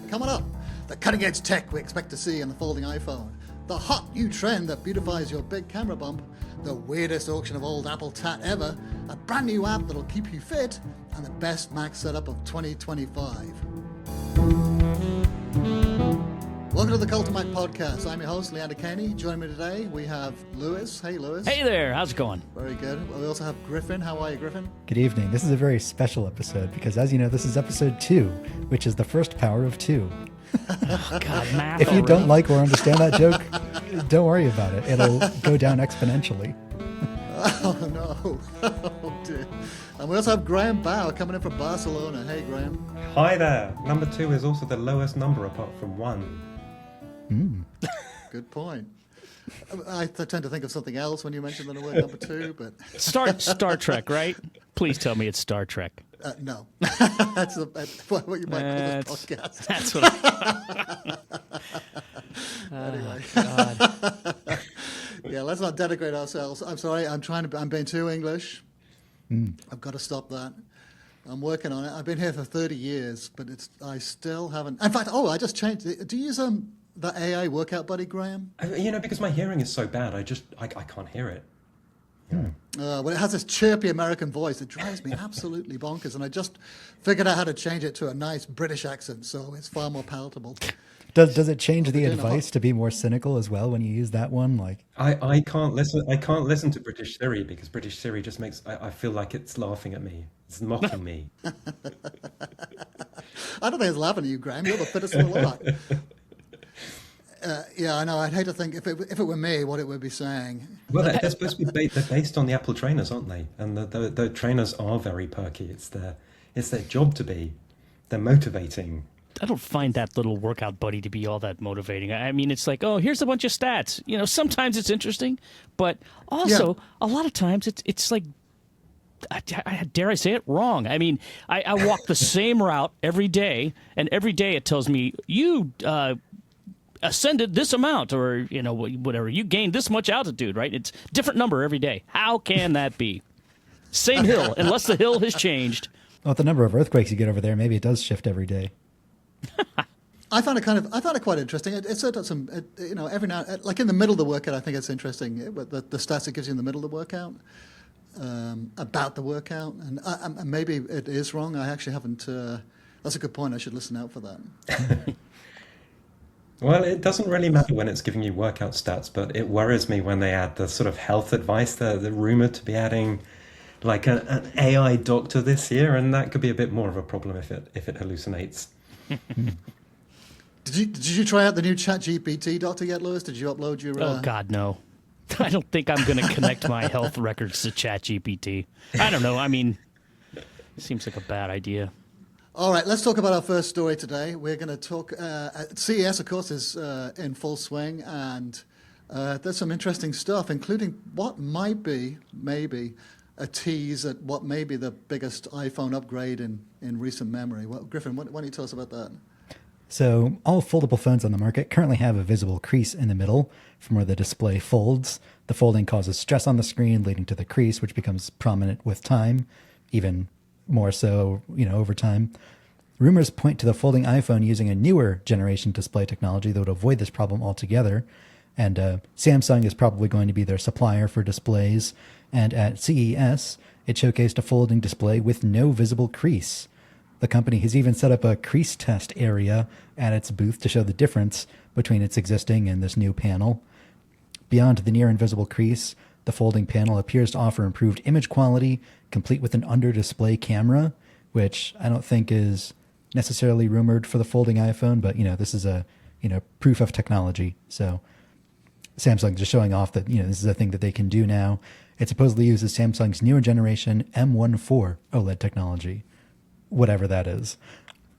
Coming up, the cutting-edge tech we expect to see in the folding iPhone, the hot new trend that beautifies your big camera bump, the weirdest auction of old Apple tat ever, a brand new app that'll keep you fit, and the best Mac setup of 2025. Welcome to the Cult of Mac podcast. I'm your host, Leander Kenny. Joining me today, we have Lewis. Hey, Lewis. Hey there. How's it going? Very good. We also have Griffin. How are you, Griffin? Good evening. This is a very special episode because, as you know, this is episode 2, which is the first power of 2. Oh, God, math If you already. don't like or understand that joke, don't worry about it. It'll go down exponentially. Oh, no. Oh, dear. And we also have Graham Bauer coming in from Barcelona. Hey, Graham. Hi there. Number 2 is also the lowest number apart from 1. Good point. I tend to think of something else when you mention the word number 2, but Star Trek, right? Please tell me it's Star Trek. no. That's what you might call this podcast. That's what Anyway. God. Yeah, let's not denigrate ourselves. I'm sorry. I'm being too English. I've got to stop that. I'm working on it. I've been here for 30 years, but I still haven't. In fact, I just changed it. Do you use the AI workout buddy, Graham? Because my hearing is so bad, I can't hear it. Well, it has this chirpy American voice that drives me absolutely bonkers, and I just figured out how to change it to a nice British accent, so it's far more palatable. Does it change the advice to be more cynical as well when you use that one? Like, I can't listen to British Siri because British Siri just makes I feel like it's laughing at me. It's mocking me. I don't think it's laughing at you, Graham. You're the fittest of the lot. Yeah, I know. I'd hate to think if it were me, what it would be saying. Well, they're supposed to be they're based on the Apple trainers, aren't they? And the trainers are very perky. It's their job to be. They're motivating. I don't find that little workout buddy to be all that motivating. I mean, it's like, oh, here's a bunch of stats. You know, sometimes it's interesting, but also a lot of times it's like, dare I say it, wrong. I mean, I walk the same route every day, and every day it tells me, you ascended this amount, or, you know, whatever. You gained this much altitude, right? It's a different number every day. How can that be? Same hill, unless the hill has changed. well, with the number of earthquakes you get over there, maybe it does shift every day. I found it quite interesting. It's some, every now, like in the middle of the workout, I think it's interesting. The stats it gives you in the middle of the workout about the workout, and maybe it is wrong. I actually haven't. That's a good point. I should listen out for that. Well, it doesn't really matter when it's giving you workout stats, but it worries me when they add the sort of health advice. They're rumored to be adding like an AI doctor this year, and that could be a bit more of a problem if it hallucinates. Did you try out the new ChatGPT doctor yet, Lewis? Did you upload your? Oh, God, no. I don't think I'm going to connect my health records to ChatGPT. I don't know. I mean, it seems like a bad idea. All right, let's talk about our first story today. We're going to talk. CES, of course, is in full swing, and there's some interesting stuff, including what might be maybe a tease at what may be the biggest iPhone upgrade in recent memory. Well, Griffin, why don't you tell us about that? So all foldable phones on the market currently have a visible crease in the middle from where the display folds. The folding causes stress on the screen, leading to the crease, which becomes prominent with time, even more so, over time. Rumors point to the folding iPhone using a newer generation display technology that would avoid this problem altogether. And Samsung is probably going to be their supplier for displays. And at CES, it showcased a folding display with no visible crease. The company has even set up a crease test area at its booth to show the difference between its existing and this new panel. Beyond the near invisible crease, the folding panel appears to offer improved image quality, complete with an under-display camera, which I don't think is necessarily rumored for the folding iPhone, but this is a proof of technology. So Samsung just showing off that this is a thing that they can do now. It supposedly uses Samsung's newer generation M14 OLED technology, whatever that is.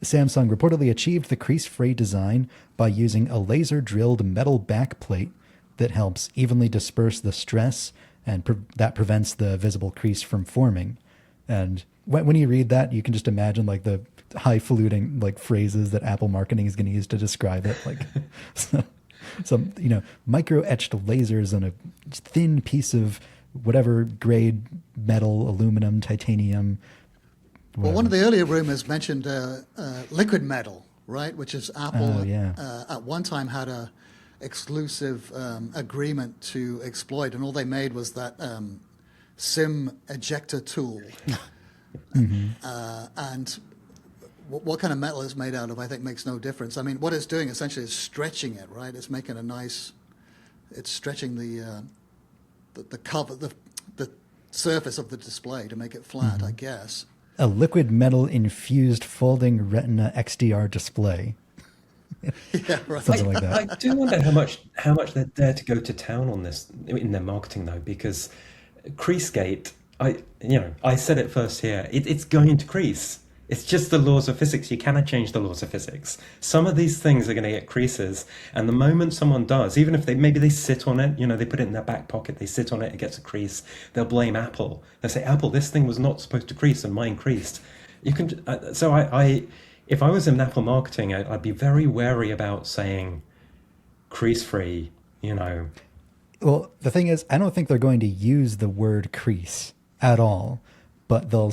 Samsung reportedly achieved the crease-free design by using a laser-drilled metal backplate that helps evenly disperse the stress and that prevents the visible crease from forming. And when you read that, you can just imagine like the highfalutin like phrases that Apple marketing is going to use to describe it, like some micro-etched lasers on a thin piece of whatever grade metal, aluminum, titanium. Well, one of the earlier rumors mentioned liquid metal, right? Which is Oh, Apple yeah. at one time had a exclusive agreement to exploit, and all they made was that SIM ejector tool. Hmm. And what kind of metal it's made out of, I think, makes no difference. I mean, what it's doing essentially is stretching it, right? It's making a nice, it's stretching the cover, the surface of the display to make it flat, I guess. A liquid metal infused folding Retina XDR display, Yeah, right. something like I that. do wonder how much they dare to go to town on this in their marketing though, because Creasegate, I said it first here. It's going to crease. It's just the laws of physics. You cannot change the laws of physics. Some of these things are going to get creases, and the moment someone does, even if they sit on it, they put it in their back pocket, they sit on it, it gets a crease. They'll blame Apple. They'll say, Apple, this thing was not supposed to crease, and mine creased. You can. So if I was in Apple marketing, I'd be very wary about saying crease free. Well, the thing is, I don't think they're going to use the word crease at all, but they'll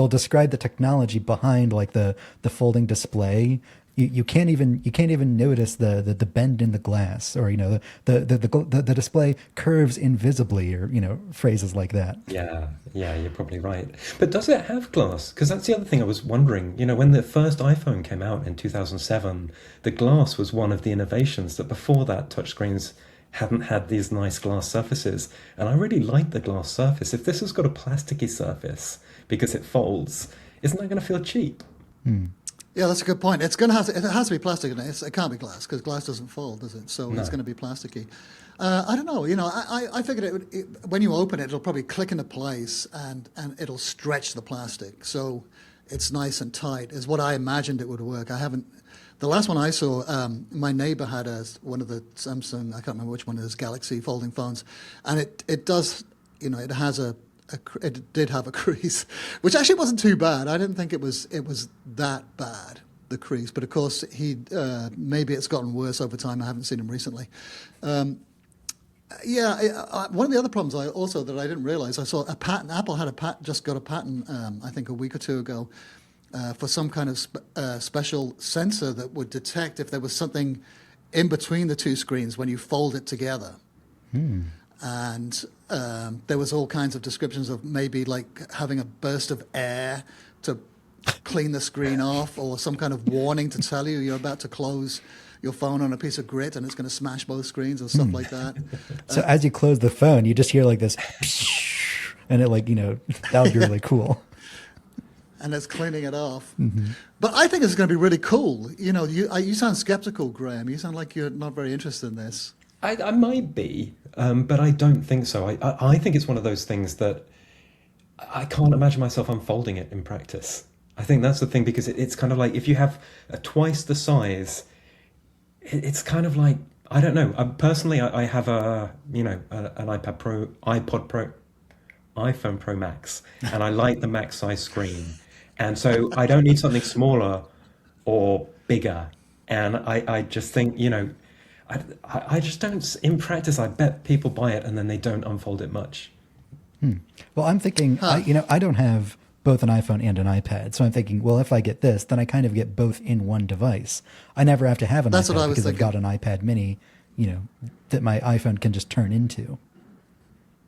describe the technology behind like the folding display. You can't even notice the bend in the glass, or the display curves invisibly, or phrases like that. Yeah, you're probably right. But does it have glass? Because that's the other thing I was wondering. When the first iPhone came out in 2007, the glass was one of the innovations that before that touchscreens hadn't had these nice glass surfaces. And I really like the glass surface. If this has got a plasticky surface because it folds, isn't that going to feel cheap? Yeah, that's a good point. It's going to have to, it has to be plastic, and it can't be glass because glass doesn't fold, does it? So No. it's going to be plasticky. I don't know. I figured when you open it, it'll probably click into place and it'll stretch the plastic, so it's nice and tight. Is what I imagined it would work. I haven't. The last one I saw, my neighbor had one of the Samsung. I can't remember which one it is, Galaxy folding phones, and it does. It has it did have a crease, which actually wasn't too bad. I didn't think it was that bad, the crease. But of course, maybe it's gotten worse over time. I haven't seen him recently. One of the other problems that I didn't realize, I saw a patent. Apple had just got a patent, I think a week or two ago, for some kind of special sensor that would detect if there was something in between the two screens when you fold it together. And there was all kinds of descriptions of maybe like having a burst of air to clean the screen off, or some kind of warning to tell you you're about to close your phone on a piece of grit and it's going to smash both screens or stuff like that. So as you close the phone, you just hear like this, and it that would be really cool. And it's cleaning it off. But I think it's going to be really cool. You sound skeptical, Graham. You sound like you're not very interested in this. I might be, but I don't think so. I think it's one of those things that I can't imagine myself unfolding it in practice. I think that's the thing, because it's kind of like if you have twice the size, it's kind of like, I don't know. Personally, I have an iPad Pro, iPod Pro, iPhone Pro Max, and I like the Max size screen. And so I don't need something smaller or bigger. And I just think, I just don't, in practice, I bet people buy it and then they don't unfold it much. Well, I'm thinking, I don't have both an iPhone and an iPad. So I'm thinking, well, if I get this, then I kind of get both in one device. I never have to have an That's what I iPad was because I've thinking. got an iPad mini, that my iPhone can just turn into.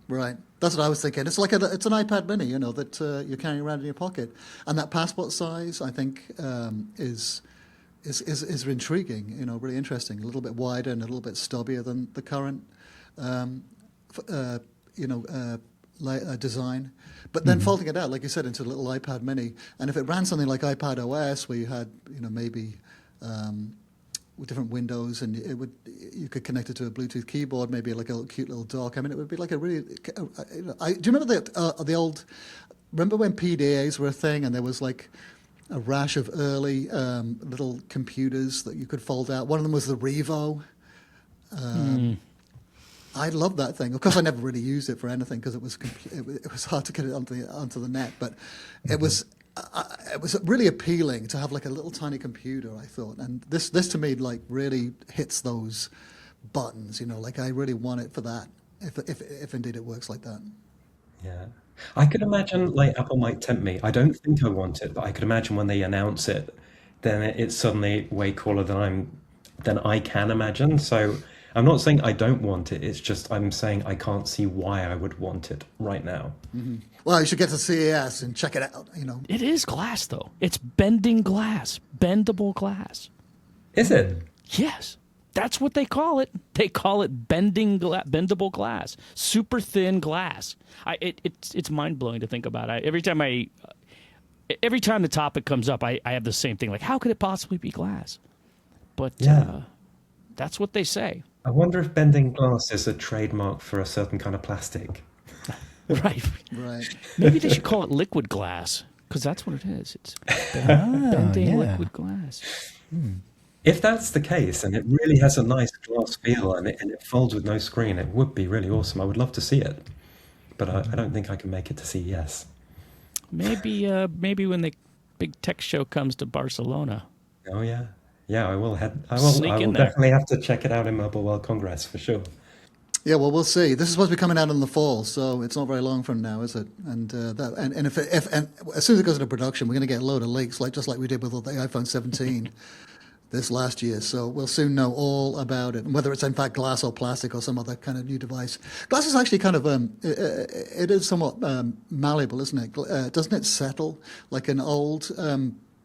Right. That's what I was thinking. It's like it's an iPad mini, that you're carrying around in your pocket. And that passport size, I think, is intriguing, really interesting. A little bit wider and a little bit stubbier than the current, design. But then folding it out, like you said, into a little iPad mini. And if it ran something like iPad OS, where you had, maybe with different windows, and you could connect it to a Bluetooth keyboard, maybe like a cute little dock. I mean, it would be like a really. Do you remember the old? Remember when PDAs were a thing, and there was like a rash of early little computers that you could fold out. One of them was the Revo. I loved that thing. Of course, I never really used it for anything because it was hard to get it onto the net. But it was really appealing to have like a little tiny computer, I thought. And this to me like really hits those buttons. Like I really want it for that. If indeed it works like that. Yeah. I could imagine like Apple might tempt me. I don't think I want it, but I could imagine when they announce it, then it's suddenly way cooler than I can imagine. So I'm not saying I don't want it. It's just I'm saying I can't see why I would want it right now. Well, you should get to CES and check it out. It is glass, though. It's bending glass, bendable glass. Is it? Yes, that's what they call it. They call it bendable glass, super thin glass. It's mind blowing to think about. Every time the topic comes up, I have the same thing. Like, how could it possibly be glass? But Yeah. that's what they say. I wonder if bending glass is a trademark for a certain kind of plastic. Right. Right. Maybe they should call it liquid glass, because that's what it is. It's bending yeah. liquid glass. If that's the case, and it really has a nice glass feel, and it folds with no screen, it would be really awesome. I would love to see it, but I don't think I can make it to CES. Maybe when the big tech show comes to Barcelona. Oh yeah, yeah. I will head. I Sneak in will there. definitely have to check it out in Mobile World Congress for sure. Yeah, well, we'll see. This is supposed to be coming out in the fall, so it's not very long from now, is it? And if as soon as it goes into production, we're going to get a load of leaks, just like we did with the iPhone 17 this last year. So we'll soon know all about it, and whether it's in fact glass or plastic or some other kind of new device. Glass is actually kind of it is somewhat malleable, isn't it? Doesn't it settle like an old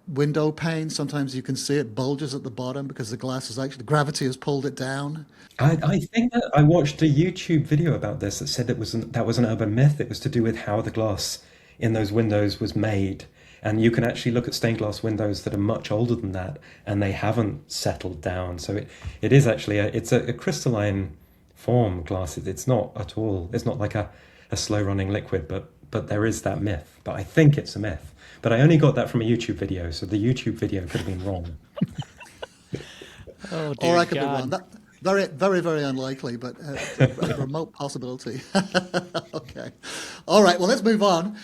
window pane? Sometimes you can see it bulges at the bottom because the glass is actually, the gravity has pulled it down. I think that I watched a YouTube video about this that said that was an urban myth. It was to do with how the glass in those windows was made. And you can actually look at stained glass windows that are much older than that, and they haven't settled down. So it is actually it's a crystalline form glass. It's not at all. It's not like a slow running liquid, but there is that myth. But I think it's a myth. But I only got that from a YouTube video, so the YouTube video could have been wrong. Oh, dear Or I could be God. wrong. Very, very, very unlikely, but a remote possibility. Okay. All right, well, let's move on.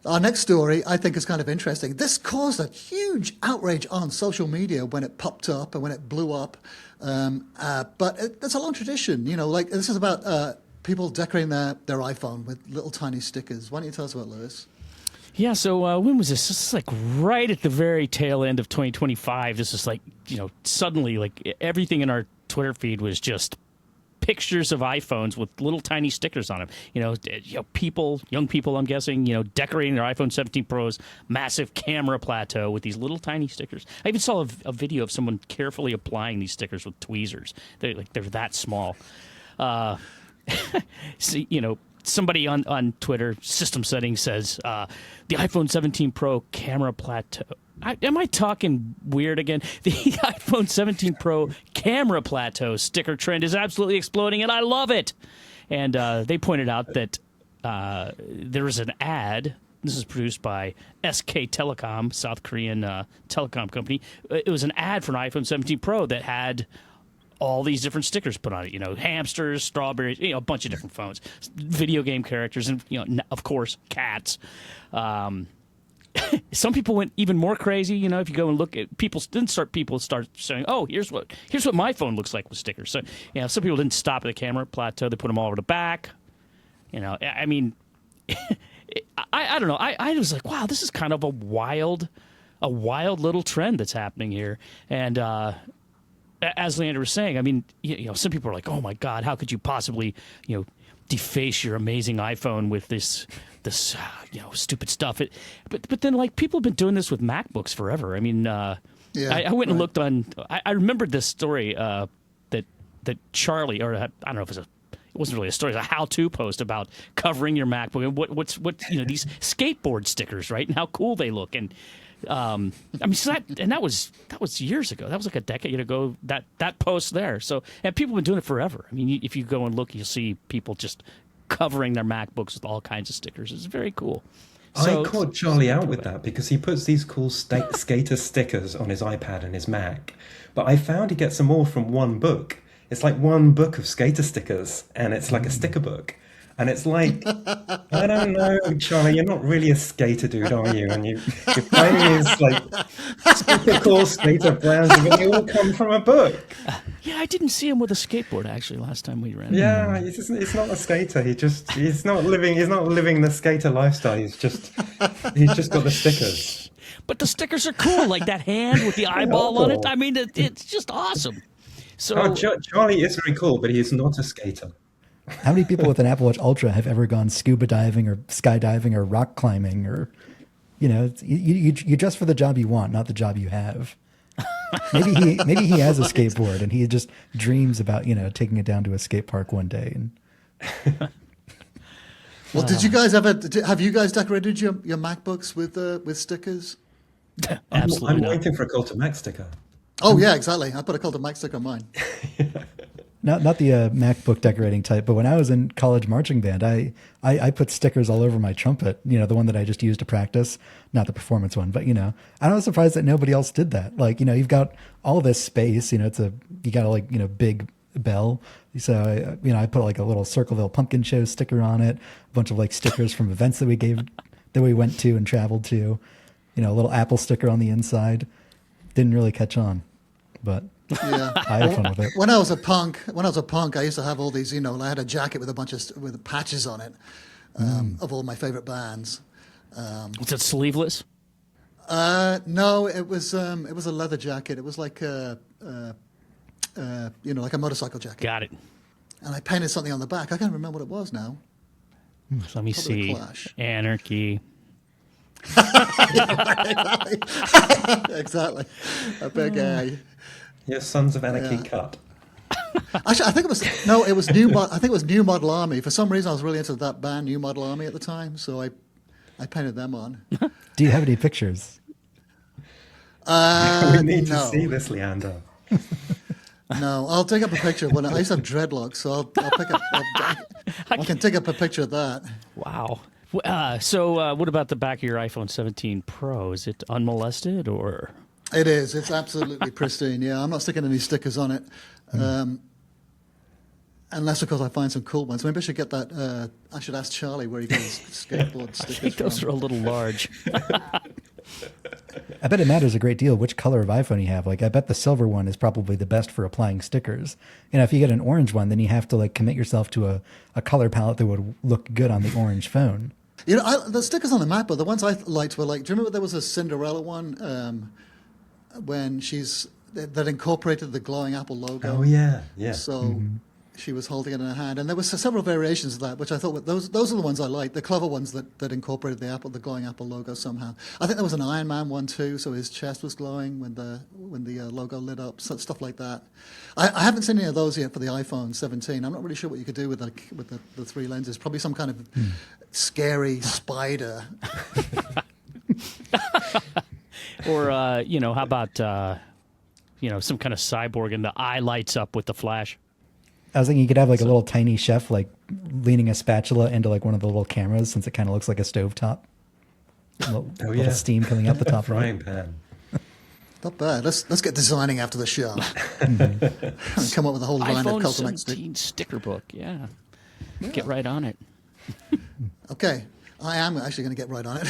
Our next story, I think, is kind of interesting. This caused a huge outrage on social media when it popped up and when it blew up. But it's a long tradition, like this is about people decorating their iPhone with little tiny stickers. Why don't you tell us about it, Lewis? Yeah, so when was this? This is like right at the very tail end of 2025. This is like, suddenly like everything in our Twitter feed was just pictures of iPhones with little tiny stickers on them. Young people, I'm guessing, decorating their iPhone 17 Pro's massive camera plateau with these little tiny stickers. I even saw a video of someone carefully applying these stickers with tweezers. They're that small. So, somebody on Twitter, system settings, says the iPhone 17 Pro camera plateau. Am I talking weird again? The iPhone 17 Pro camera plateau sticker trend is absolutely exploding, and I love it. And they pointed out that there was an ad. This is produced by SK Telecom, South Korean telecom company. It was an ad for an iPhone 17 Pro that had all these different stickers put on it, hamsters, strawberries, a bunch of different phones, video game characters, and, of course, cats. Some people went even more crazy. If you go and look at people start saying, "Oh, here's what my phone looks like with stickers." So, some people didn't stop at the camera plateau; they put them all over the back. I mean, I don't know. I was like, wow, this is kind of a wild little trend that's happening here. And as Leander was saying, I mean, some people are like, "Oh my God, how could you possibly, deface your amazing iPhone with this stupid stuff?" But then, like, people have been doing this with MacBooks forever. I mean, I went and looked on. I remembered this story that Charlie, or I don't know if it wasn't really a story, it was a how-to post about covering your MacBook and what these skateboard stickers, right, and how cool they look. And I mean, so that was years ago. That was like a decade ago. That post there. So, and people have been doing it forever. I mean, if you go and look, you'll see people just covering their MacBooks with all kinds of stickers. It's very cool. So, I caught Charlie out with that because he puts these cool skater stickers on his iPad and his Mac, but I found he gets them all from one book. It's like one book of skater stickers, and it's like a sticker book. And it's like, I don't know, Charlie, you're not really a skater dude, are you? And you're playing these like super cool skater brands, but they all come from a book. yeah, I didn't see him with a skateboard actually last time we ran. Yeah, he's not a skater. He's not living the skater lifestyle. He's just got the stickers. But the stickers are cool, like that hand with the eyeball on it. I mean, it's just awesome. So Oh, Charlie is very cool, but he is not a skater. How many people with an Apple Watch Ultra have ever gone scuba diving or skydiving or rock climbing or, you dress for the job you want, not the job you have. Maybe he has a skateboard and he just dreams about, taking it down to a skate park one day. And Well, did you guys have you guys decorated your MacBooks with stickers? absolutely I'm not. waiting for a Cult to Mac sticker. Oh yeah, exactly. I put a Cult of Mac sticker on mine. not the MacBook decorating type, but when I was in college marching band, I put stickers all over my trumpet, the one that I just used to practice, not the performance one, but I was surprised that nobody else did that. Like, you've got all this space, you got a big bell. So I put like a little Circleville Pumpkin Show sticker on it, a bunch of like stickers from events that we went to and traveled to, a little Apple sticker on the inside. Didn't really catch on, but Yeah. I had fun with it. When I was a punk, I used to have all these. I had a jacket with a bunch with patches on it of all my favorite bands. Was it sleeveless? No, it was a leather jacket. It was like like a motorcycle jacket. Got it. And I painted something on the back. I can't remember what it was now. Let me Probably see. Clash. Anarchy. Exactly. A big A. Yes, Sons of Anarchy cut. Actually, I think it was New. I think it was New Model Army. For some reason, I was really into that band, New Model Army, at the time. So I painted them on. Do you have any pictures? We need to no. see this, Leander. No, I'll take up a picture. When I used to have dreadlocks, so I'll pick up. I can take up a picture of that. Wow. So what about the back of your iPhone 17 Pro? Is it unmolested or? It is. It's absolutely pristine. Yeah, I'm not sticking any stickers on it, unless of course I find some cool ones. Maybe I should get that. I should ask Charlie where he gets his skateboard stickers I think those from. are a little large. I bet it matters a great deal which color of iPhone you have. Like, I bet the silver one is probably the best for applying stickers. If you get an orange one, then you have to like commit yourself to a color palette that would look good on the orange phone. The stickers on the MacBook, the ones I liked were like. Do you remember there was a Cinderella one when that incorporated the glowing Apple logo? Oh yeah, yeah. So she was holding it in her hand, and there was several variations of that, which I thought those are the ones I liked, the clever ones that incorporated the glowing Apple logo somehow. I think there was an Iron Man one too, so his chest was glowing when the logo lit up, stuff like that. I haven't seen any of those yet for the iPhone 17. I'm not really sure what you could do with the three lenses. Probably some kind of scary spider. Or how about some kind of cyborg and the eye lights up with the flash? I was thinking you could have like a little tiny chef like leaning a spatula into like one of the little cameras, since it kind of looks like a stovetop. Little steam coming out the top Frying right. pan. Not bad. Let's get designing after the show. And come up with a whole line of iPhone Cult of Mac 17 sticker book. Yeah. Get right on it. Okay, I am actually going to get right on it.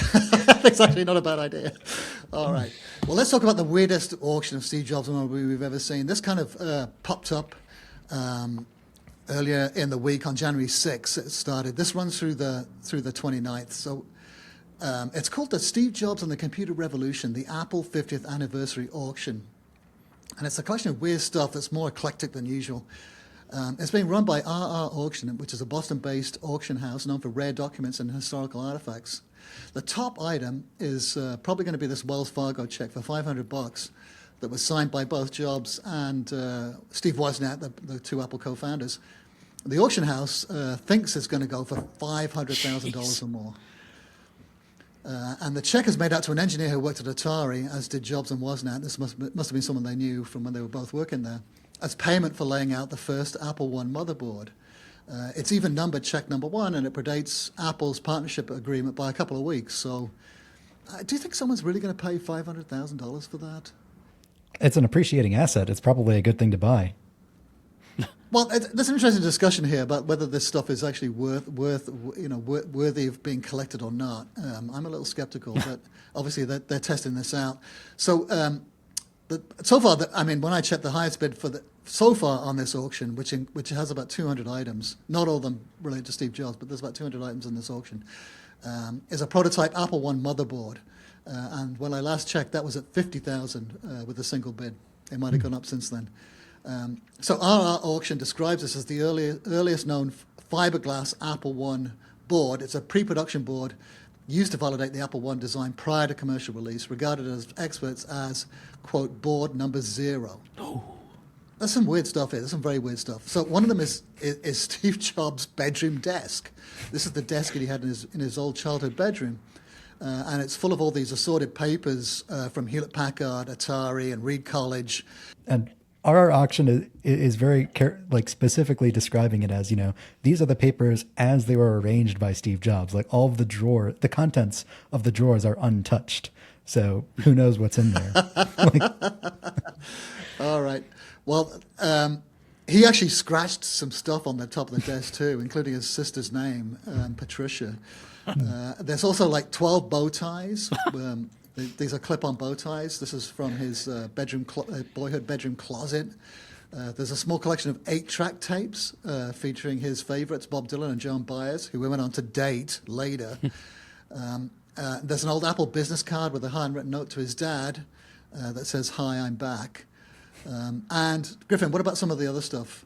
That's actually not a bad idea. All right. Well, let's talk about the weirdest auction of Steve Jobs movie we've ever seen. This kind of popped up earlier in the week on January 6th. It started. This runs through the 29th. So it's called the Steve Jobs and the Computer Revolution, the Apple 50th Anniversary Auction. And it's a collection of weird stuff that's more eclectic than usual. It's being run by RR Auction, which is a Boston-based auction house known for rare documents and historical artifacts. The top item is probably going to be this Wells Fargo check for $500 that was signed by both Jobs and Steve Wozniak, the two Apple co-founders. The auction house thinks it's going to go for $500,000 or more. And the check is made out to an engineer who worked at Atari, as did Jobs and Wozniak. This must have been someone they knew from when they were both working there, as payment for laying out the first Apple I motherboard. It's even numbered check number 1, and it predates Apple's partnership agreement by a couple of weeks. So do you think someone's really going to pay $500,000 for that? It's an appreciating asset. It's probably a good thing to buy. Well, there's an interesting discussion here about whether this stuff is actually worthy of being collected or not. I'm a little skeptical, but obviously they're testing this out. So so far, when I checked the highest bid so far on this auction, which has about 200 items, not all of them related to Steve Jobs, but there's about 200 items in this auction, is a prototype Apple I motherboard. And when I last checked, that was at 50,000 with a single bid. It might have gone up since then. So our auction describes this as the earliest known fiberglass Apple I board. It's a pre-production board used to validate the Apple I design prior to commercial release, regarded as experts as, quote, board number 0. Oh. There's some weird stuff here. There's some very weird stuff. So one of them is Steve Jobs' bedroom desk. This is the desk that he had in his old childhood bedroom. And it's full of all these assorted papers from Hewlett-Packard, Atari, and Reed College. And our auction is very specifically describing it as, these are the papers as they were arranged by Steve Jobs. Like all of the contents of the drawers are untouched. So who knows what's in there? All right. Well, he actually scratched some stuff on the top of the desk too, including his sister's name, Patricia. There's also like 12 bow ties. These are clip-on bow ties. This is from his boyhood bedroom closet. There's a small collection of 8-track tapes featuring his favorites, Bob Dylan and Joan Baez, who we went on to date later. There's an old Apple business card with a handwritten note to his dad that says, "Hi, I'm back." And Griffin, what about some of the other stuff?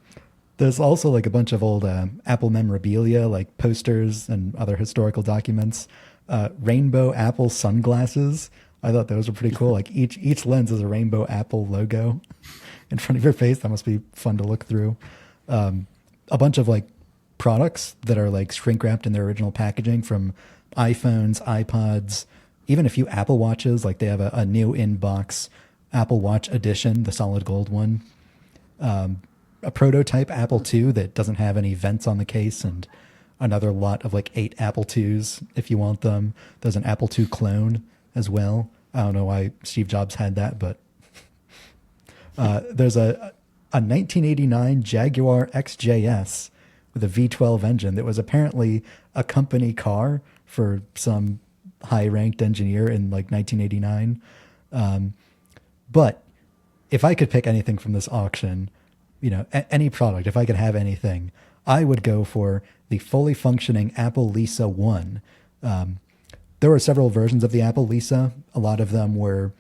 There's also like a bunch of old Apple memorabilia, like posters and other historical documents. Rainbow Apple sunglasses. I thought those were pretty cool. Like each lens is a rainbow Apple logo in front of your face. That must be fun to look through. A bunch of like products that are like shrink wrapped in their original packaging, from iPhones, iPods, even a few Apple Watches. Like they have a new in-box Apple Watch edition, the solid gold one. A prototype Apple II that doesn't have any vents on the case, and another lot of like 8 Apple IIs if you want them. There's an Apple II clone as well. I don't know why Steve Jobs had that, but there's a 1989 Jaguar XJS with a V12 engine that was apparently a company car for some high-ranked engineer in like 1989. But if I could pick anything from this auction, any product, if I could have anything, I would go for the fully functioning Apple Lisa 1. There were several versions of the Apple Lisa. A lot of them were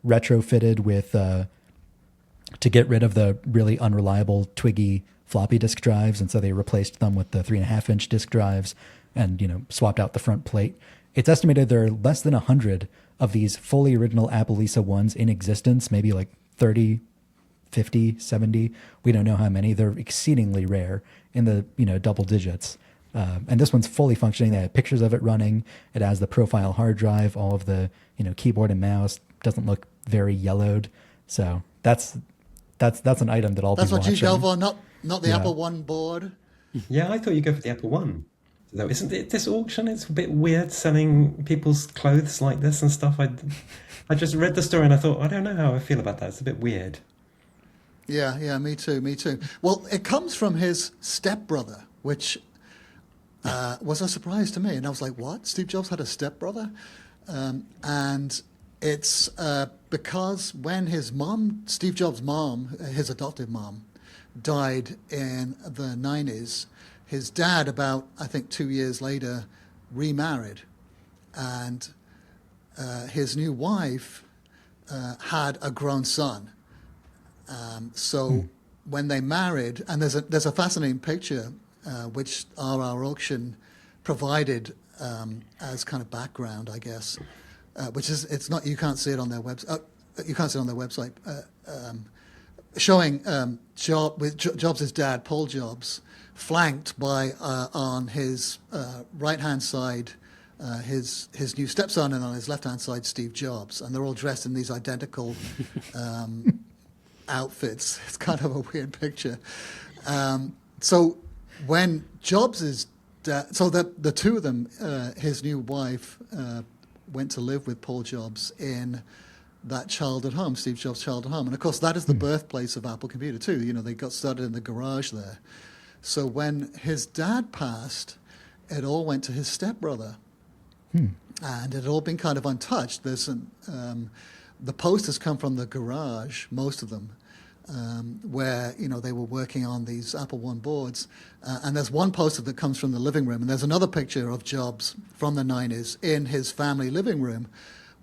retrofitted with to get rid of the really unreliable Twiggy floppy disk drives, and so they replaced them with the 3.5-inch disk drives and swapped out the front plate. It's estimated there are less than 100 of these fully original Apple Lisa 1s in existence, maybe like 30, 50, 70. We don't know how many. They're exceedingly rare, in the double digits. And this one's fully functioning. They have pictures of it running. It has the profile hard drive, all of the keyboard and mouse. Doesn't look very yellowed. So that's an item that I'll be watching. That's what you go for, not the Apple One board. Yeah, I thought you'd go for the Apple One. Though, isn't it this auction? It's a bit weird selling people's clothes like this and stuff. I just read the story and I thought, I don't know how I feel about that. It's a bit weird. Yeah, me too. Well, it comes from his stepbrother, which was a surprise to me. And I was like, what? Steve Jobs had a stepbrother? And it's because when his mom, Steve Jobs' mom, his adoptive mom, died in the 90s, his dad, about, I think, 2 years later, remarried. And his new wife had a grown son. So when they married, and there's a fascinating picture which our auction provided as kind of background, I guess, which is you can't see it on their website. You can't see it on their website. Showing Jobs' dad, Paul Jobs, flanked by on his right hand side his new stepson, and on his left hand side Steve Jobs, and they're all dressed in these identical outfits. It's kind of a weird picture. So when Jobs' dad, so the two of them, his new wife, went to live with Paul Jobs in that childhood home, Steve Jobs' childhood home. And of course, that is the birthplace of Apple Computer too. They got started in the garage there. So when his dad passed, it all went to his stepbrother. And it had all been kind of untouched. There's the posters come from the garage, most of them, where they were working on these Apple I boards. And there's one poster that comes from the living room, and there's another picture of Jobs from the 90s in his family living room,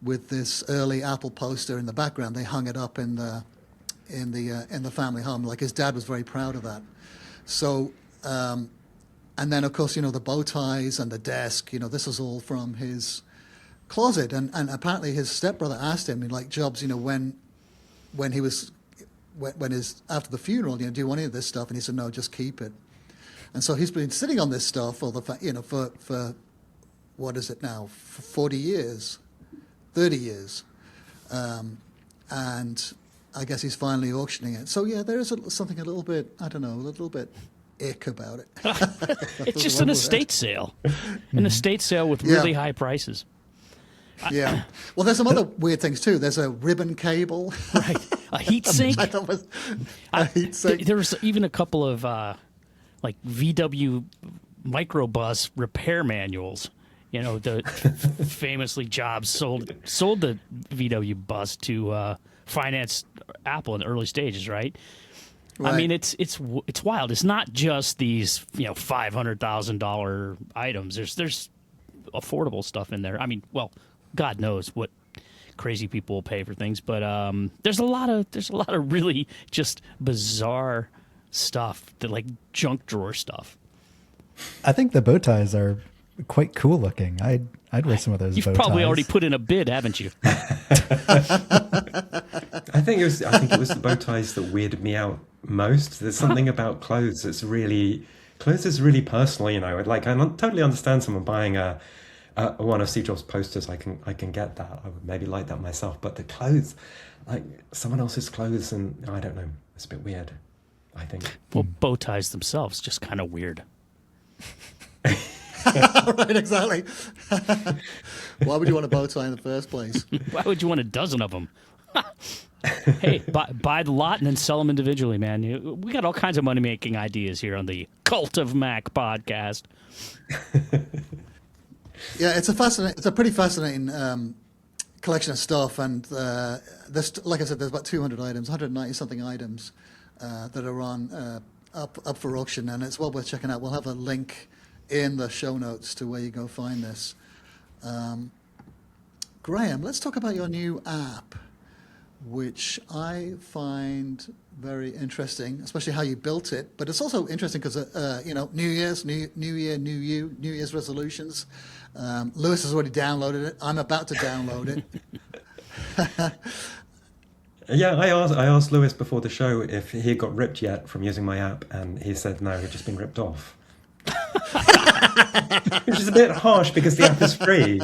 with this early Apple poster in the background. They hung it up in the family home. Like his dad was very proud of that. So, and then of course, the bow ties and the desk. This is all from his closet. And apparently his stepbrother asked him, like Jobs, when his after the funeral, do you want any of this stuff? And he said, no, just keep it. And so he's been sitting on this stuff for what is it now, for 40 years, 30 years, and I guess he's finally auctioning it. So yeah, there is something a little bit, I don't know, a little bit ick about it. It's just an estate sale, an estate sale with really high prices. Yeah. Well, there's some other weird things too. There's a ribbon cable. Right. A heat sink. I thought was a heat sink. There was even a couple of like VW microbus repair manuals. The famously Jobs sold the VW bus to finance Apple in the early stages, right? Right. I mean, it's wild. It's not just these $500,000 items. There's affordable stuff in there. I mean, well, God knows what crazy people will pay for things, but there's a lot of really just bizarre stuff, that like junk drawer stuff. I think the bow ties are quite cool looking. I'd wear some of those. You've bow probably ties. already put in a bid, haven't you? I think it was the bow ties that weirded me out most. There's something about clothes that's clothes is really personal. Like I totally understand someone buying one of Steve Jobs' posters. I can get that. I would maybe like that myself. But the clothes, like someone else's clothes, and I don't know, it's a bit weird, I think. Well, bow ties themselves just kind of weird. Right, exactly. Why would you want a bow tie in the first place? Why would you want a dozen of them? Hey, buy the lot and then sell them individually, man. We got all kinds of money-making ideas here on the Cult of Mac podcast. Yeah, it's a pretty fascinating collection of stuff, and there's, like I said, there's about 200 items, 190 something items that are on up for auction, and it's well worth checking out. We'll have a link in the show notes to where you go find this. Graham, let's talk about your new app, which I find very interesting, especially how you built it. But it's also interesting because, New Year's, new year, new you, New Year's resolutions. Lewis has already downloaded it. I'm about to download it. Yeah, I asked Lewis before the show if he had got ripped yet from using my app, and he said no, he'd just been ripped off. Which is a bit harsh because the app is free.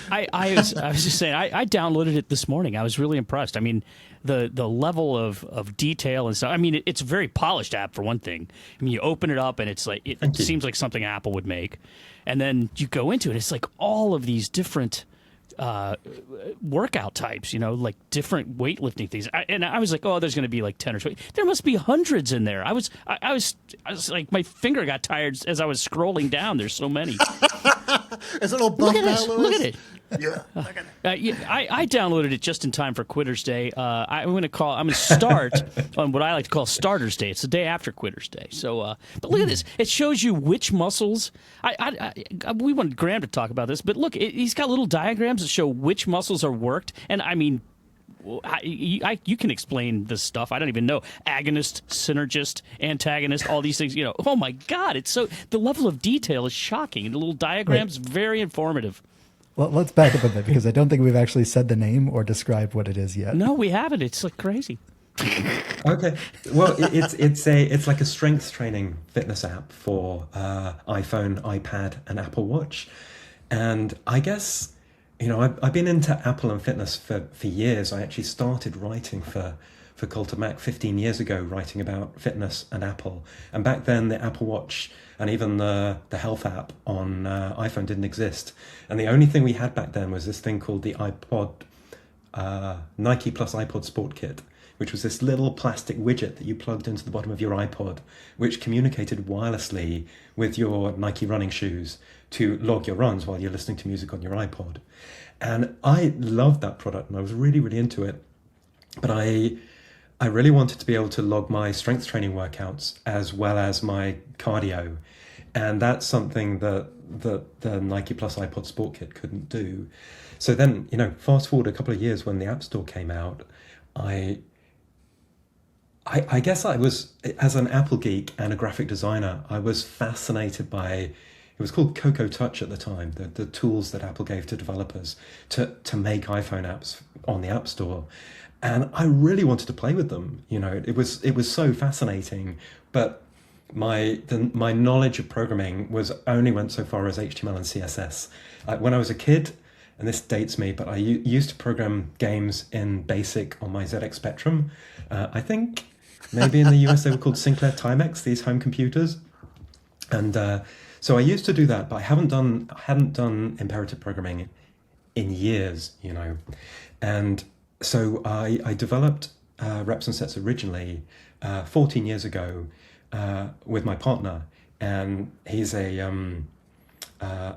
I was just saying, I downloaded it this morning. I was really impressed. I mean, the level of detail and stuff. I mean, it's a very polished app for one thing. I mean, you open it up and it's like it seems like something Apple would make, and then you go into it. It's like all of these different workout types, like different weightlifting things. And I was like, oh, there's going to be like 10 or 20. There must be hundreds in there. I was like, my finger got tired as I was scrolling down. There's so many. Is it all bumped out, Lewis? Look at it. Yeah. I downloaded it just in time for Quitter's Day. I'm going to start on what I like to call Starter's Day. It's the day after Quitter's Day. So, but look at this. It shows you which muscles. We wanted Graham to talk about this, but look, he's got little diagrams that show which muscles are worked. And I mean, you can explain this stuff. I don't even know. Agonist, synergist, antagonist, all these things. Oh my God! It's so the level of detail is shocking. The little diagrams, very informative. Well, let's back up a bit because I don't think we've actually said the name or described what it is yet. No, we haven't. It's like crazy. Okay. Well, it's like a strength training fitness app for iPhone, iPad, and Apple Watch. And I guess, I've been into Apple and fitness for years. I actually started writing for Cult of Mac 15 years ago, writing about fitness and Apple. And back then, the Apple Watch and even the health app on iPhone didn't exist. And the only thing we had back then was this thing called the iPod, Nike Plus iPod Sport Kit, which was this little plastic widget that you plugged into the bottom of your iPod, which communicated wirelessly with your Nike running shoes to log your runs while you're listening to music on your iPod. And I loved that product and I was really, really into it. But I really wanted to be able to log my strength training workouts as well as my cardio. And that's something that the Nike Plus iPod Sport Kit couldn't do. So then, fast forward a couple of years when the App Store came out, I guess I was, as an Apple geek and a graphic designer, I was fascinated by, it was called Cocoa Touch at the time, the tools that Apple gave to developers to make iPhone apps on the App Store. And I really wanted to play with them. It was so fascinating, but my knowledge of programming only went so far as HTML and CSS. When I was a kid, and this dates me, but I used to program games in BASIC on my ZX Spectrum. I think maybe in the US they were called Sinclair Timex, these home computers. And so I used to do that, but I hadn't done imperative programming in years, And so I developed reps and sets originally 14 years ago with my partner, and he's a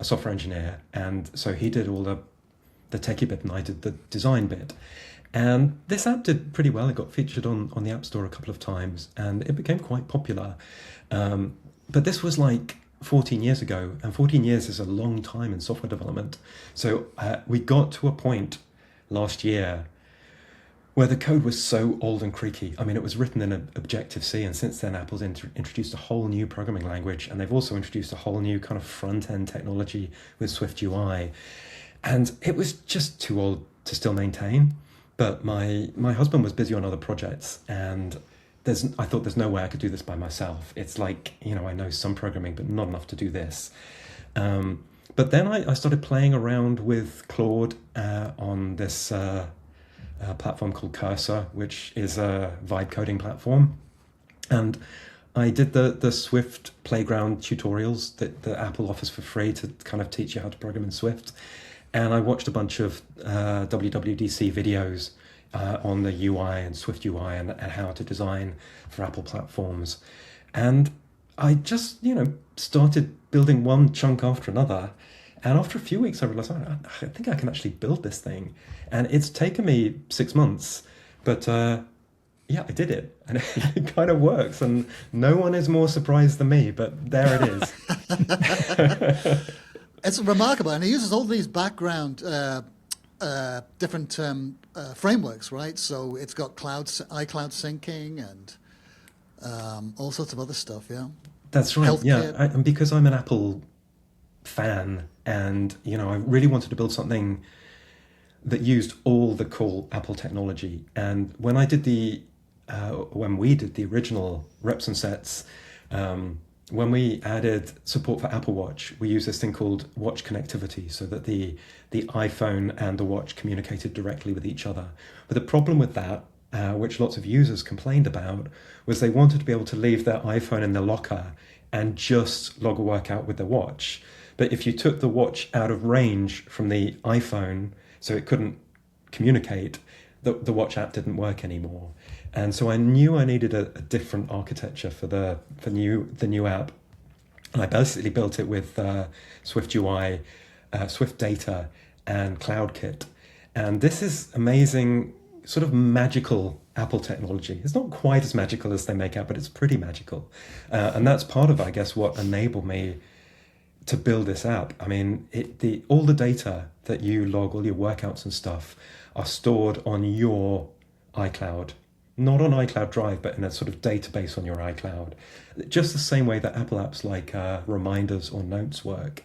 software engineer, and so he did all the techie bit and I did the design bit. And this app did pretty well. It got featured on the App Store a couple of times, and it became quite popular. But this was like 14 years ago, and 14 years is a long time in software development. So we got to a point last year where the code was so old and creaky. I mean, it was written in Objective-C, and since then Apple's introduced a whole new programming language, and they've also introduced a whole new kind of front-end technology with Swift UI. And it was just too old to still maintain. But my husband was busy on other projects, and I thought there's no way I could do this by myself. It's like, I know some programming, but not enough to do this. But then I started playing around with Claude on this platform called Cursor, which is a vibe coding platform. And I did the Swift playground tutorials that Apple offers for free to kind of teach you how to program in Swift. And I watched a bunch of WWDC videos on the UI and Swift UI and how to design for Apple platforms. And I just, started building one chunk after another. And after a few weeks, I realized, I think I can actually build this thing. And it's taken me 6 months, but yeah, I did it. And it kind of works. And no one is more surprised than me, but there it is. It's remarkable, and he uses all these background different frameworks, right? So it's got iCloud syncing and all sorts of other stuff, yeah. That's right, Healthcare. yeah. And because I'm an Apple fan, and I really wanted to build something that used all the cool Apple technology. And when we did the original reps and sets, when we added support for Apple Watch, we used this thing called watch connectivity, so that the iPhone and the watch communicated directly with each other. But the problem with that, which lots of users complained about, was they wanted to be able to leave their iPhone in their locker and just log a workout with their watch. But if you took the watch out of range from the iPhone, so it couldn't communicate, the watch app didn't work anymore. And so I knew I needed a different architecture for the new app. And I basically built it with Swift UI, Swift Data, and CloudKit. And this is amazing, sort of magical Apple technology. It's not quite as magical as they make out, but it's pretty magical. And that's part of, I guess, what enabled me to build this app. I mean, all the data that you log, all your workouts and stuff, are stored on your iCloud. Not on iCloud Drive, but in a sort of database on your iCloud. Just the same way that Apple apps like Reminders or Notes work.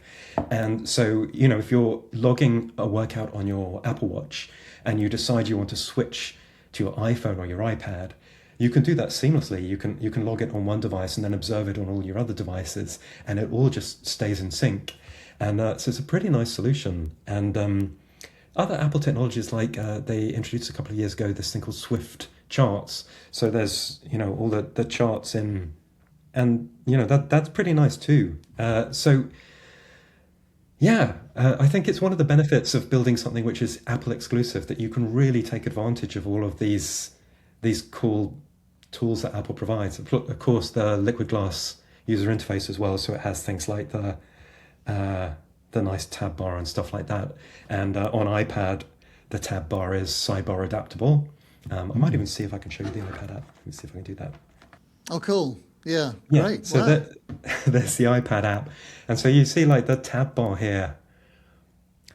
And so, if you're logging a workout on your Apple Watch and you decide you want to switch to your iPhone or your iPad, you can do that seamlessly. You can log it on one device and then observe it on all your other devices, and it all just stays in sync. And so it's a pretty nice solution. And other Apple technologies, like they introduced a couple of years ago this thing called Swift Charts. So there's all the charts in, and that's pretty nice too. So yeah, I think it's one of the benefits of building something which is Apple exclusive, that you can really take advantage of all of these cool tools that Apple provides. Of course, the Liquid Glass user interface as well, so it has things like the nice tab bar and stuff like that. And on iPad, the tab bar is sidebar adaptable. I might even see if I can show you the iPad app. Let me see if I can do that. Oh, cool. Yeah, Yeah, great. so Wow. that there's the iPad app, and so you see like the tab bar here.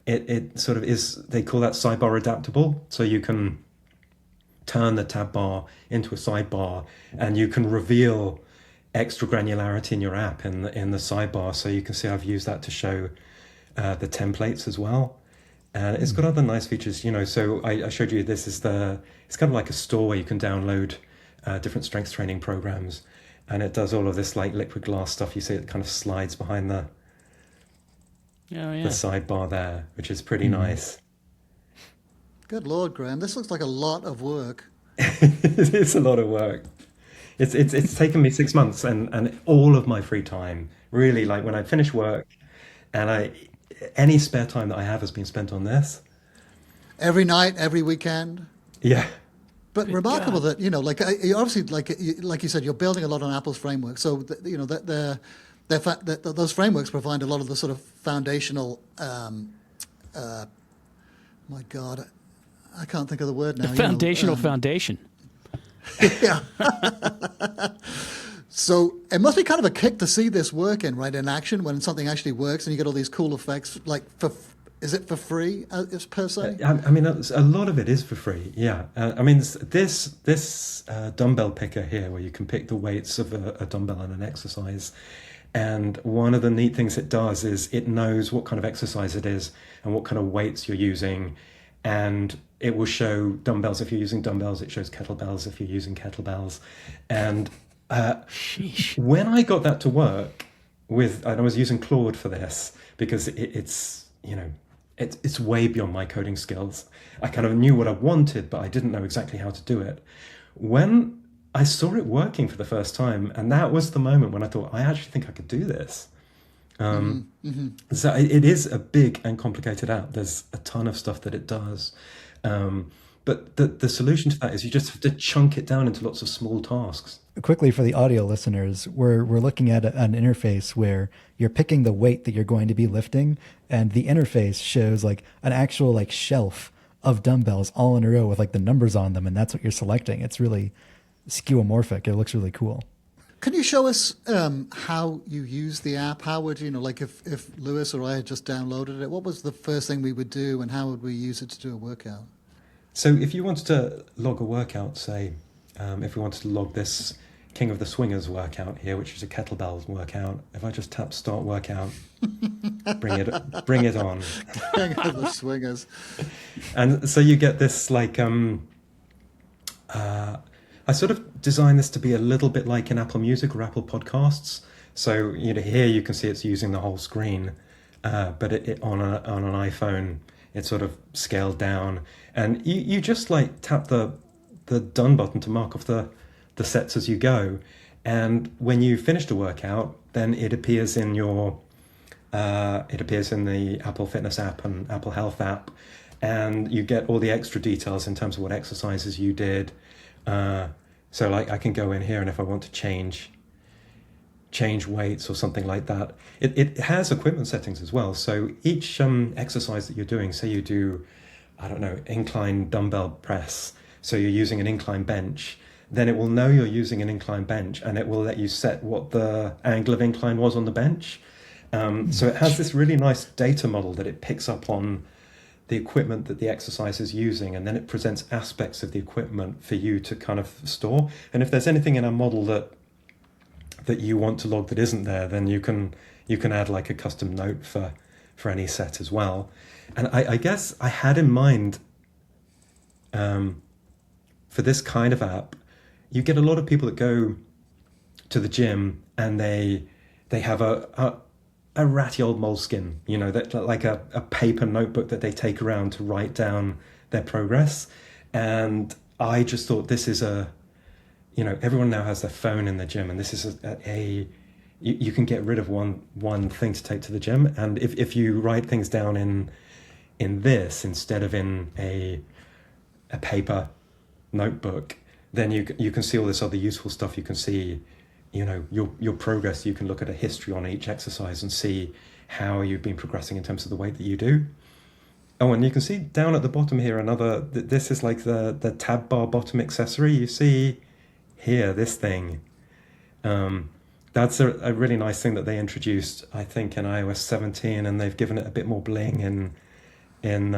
It sort of is, they call that sidebar adaptable, so you can turn the tab bar into a sidebar, and you can reveal extra granularity in your app in the sidebar. So you can see I've used that to show the templates as well. And it's got other nice features, So I showed you this is it's kind of like a store where you can download different strength training programs, and it does all of this like liquid glass stuff. You see it kind of slides behind Oh the yeah. sidebar there, which is pretty nice. Good Lord, Graham. This looks like a lot of work. It's a lot of work. It's taken me 6 months and all of my free time. Really, like when I finish work and any spare time that I have has been spent on this. Every night, every weekend. Yeah. But Good remarkable God. that, you obviously, like you said, you're building a lot on Apple's framework. So, those frameworks provide a lot of the sort of foundational, my God, I can't think of the word The now. foundational foundation. Yeah. So it must be kind of a kick to see this working, right, in action when something actually works and you get all these cool effects. Like, is it for free, per se? I mean, a lot of it is for free. Yeah. I mean, this dumbbell picker here, where you can pick the weights of a dumbbell and an exercise. And one of the neat things it does is it knows what kind of exercise it is and what kind of weights you're using. And it will show dumbbells if you're using dumbbells. It shows kettlebells if you're using kettlebells. And Sheesh. when I got that to work and I was using Claude for this because it's way beyond my coding skills. I kind of knew what I wanted, but I didn't know exactly how to do it. When I saw it working for the first time, and that was the moment when I thought, I actually think I could do this. So it is a big and complicated app. There's a ton of stuff that it does. But the solution to that is you just have to chunk it down into lots of small tasks. Quickly for the audio listeners, we're looking at an interface where you're picking the weight that you're going to be lifting, and the interface shows like an actual like shelf of dumbbells all in a row with like the numbers on them, and that's what you're selecting. It's really skeuomorphic. It looks really cool. Can you show us how you use the app? How would, like if Lewis or I had just downloaded it, what was the first thing we would do and how would we use it to do a workout? So if you wanted to log a workout, say, if we wanted to log this King of the Swingers workout here, which is a kettlebell workout, if I just tap Start Workout, bring it on. King of the Swingers. And so you get this like, I sort of designed this to be a little bit like in Apple Music or Apple Podcasts. So here you can see it's using the whole screen, but it on an iPhone, it's sort of scaled down. And you just like tap the done button to mark off the sets as you go. And when you finished a workout, then it appears in the Apple Fitness app and Apple Health app, and you get all the extra details in terms of what exercises you did. So like I can go in here, and if I want to change weights or something like that, it has equipment settings as well. So each exercise that you're doing, say you do, I don't know, incline dumbbell press, so you're using an incline bench, then it will know you're using an incline bench, and it will let you set what the angle of incline was on the bench. So it has this really nice data model that it picks up on the equipment that the exercise is using, and then it presents aspects of the equipment for you to kind of store. And if there's anything in our model that you want to log that isn't there, then you can add like a custom note for any set as well. And I guess I had in mind for this kind of app, you get a lot of people that go to the gym and they have a ratty old moleskin, that like a paper notebook that they take around to write down their progress. And I just thought this is everyone now has their phone in the gym, and this is you can get rid of one thing to take to the gym. And if you write things down in this instead of in a paper notebook, then you can see all this other useful stuff. You can see your progress. You can look at a history on each exercise and see how you've been progressing in terms of the weight that you do. Oh, and you can see down at the bottom here this is like the tab bar bottom accessory. You see here this thing, That's a really nice thing that they introduced, I think, in iOS 17, and they've given it a bit more bling in in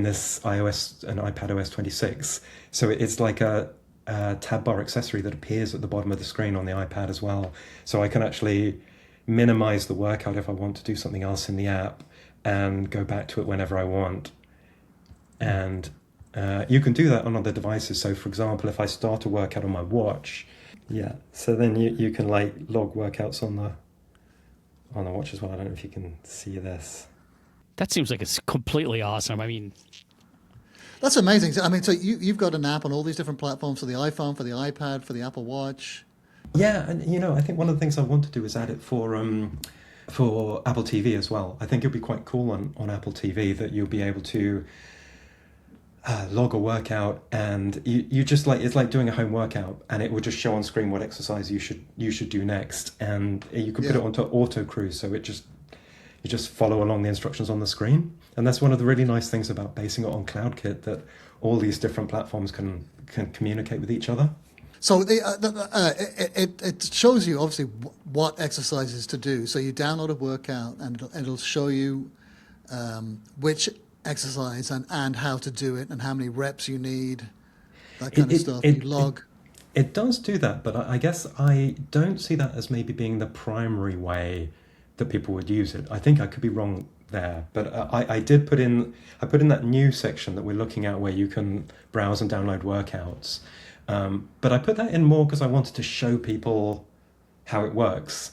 this iOS and iPadOS 26. So it's like a tab bar accessory that appears at the bottom of the screen on the iPad as well. So I can actually minimize the workout if I want to do something else in the app and go back to it whenever I want. And you can do that on other devices. So for example, if I start a workout on my watch, so then you can like log workouts on the watch as well. I don't know if you can see this. That seems like it's completely awesome. I mean, That's amazing. I mean, so you've got an app on all these different platforms, for the iPhone, for the iPad, for the Apple Watch. Yeah, and I think one of the things I want to do is add it for Apple TV as well. I think it'll be quite cool on Apple TV that you'll be able to log a workout, and you just like, it's like doing a home workout, and it will just show on screen what exercise you should do next, and you can put it onto auto cruise, so you just follow along the instructions on the screen. And that's one of the really nice things about basing it on CloudKit, that all these different platforms can communicate with each other. So it shows you obviously what exercises to do. So you download a workout, and it'll show you which exercise and how to do it, and how many reps you need, that kind of stuff. You log. It does do that, but I guess I don't see that as maybe being the primary way that people would use it. I think I could be wrong there, but I put in that new section that we're looking at where you can browse and download workouts. But I put that in more because I wanted to show people how it works.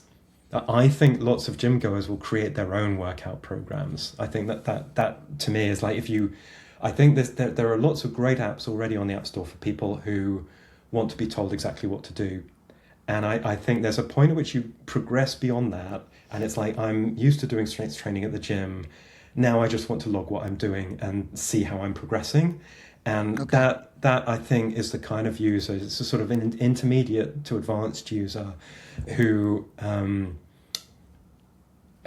I think lots of gym goers will create their own workout programs. I think that to me is like, I think there are lots of great apps already on the App Store for people who want to be told exactly what to do. And I think there's a point at which you progress beyond that, and it's like, I'm used to doing strength training at the gym. Now I just want to log what I'm doing and see how I'm progressing. And that I think is the kind of user, it's a sort of an intermediate to advanced user who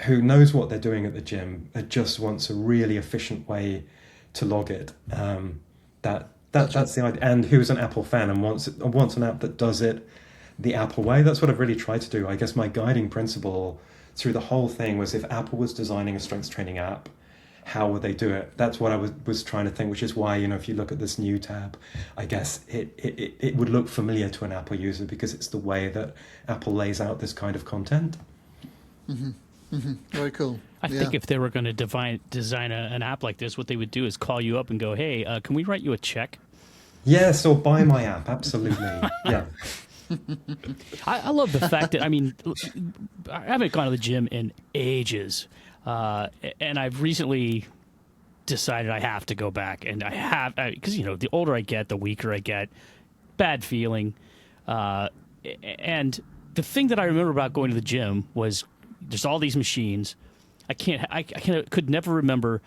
knows what they're doing at the gym and just wants a really efficient way to log it. That's the idea. And who's an Apple fan and wants an app that does it the Apple way. That's what I've really tried to do. I guess my guiding principle through the whole thing was, if Apple was designing a strength training app, how would they do it? That's what I was trying to think, which is why, if you look at this new tab, I guess it would look familiar to an Apple user because it's the way that Apple lays out this kind of content. Mm-hmm. Mm-hmm. Very cool. I think if they were going to design an app like this, what they would do is call you up and go, hey, can we write you a check? Yes, or buy my app, absolutely. Yeah. I love the fact that, I mean, I haven't gone to the gym in ages, and I've recently decided I have to go back, and I have, because, the older I get, the weaker I get, bad feeling, and the thing that I remember about going to the gym was there's all these machines. I could never remember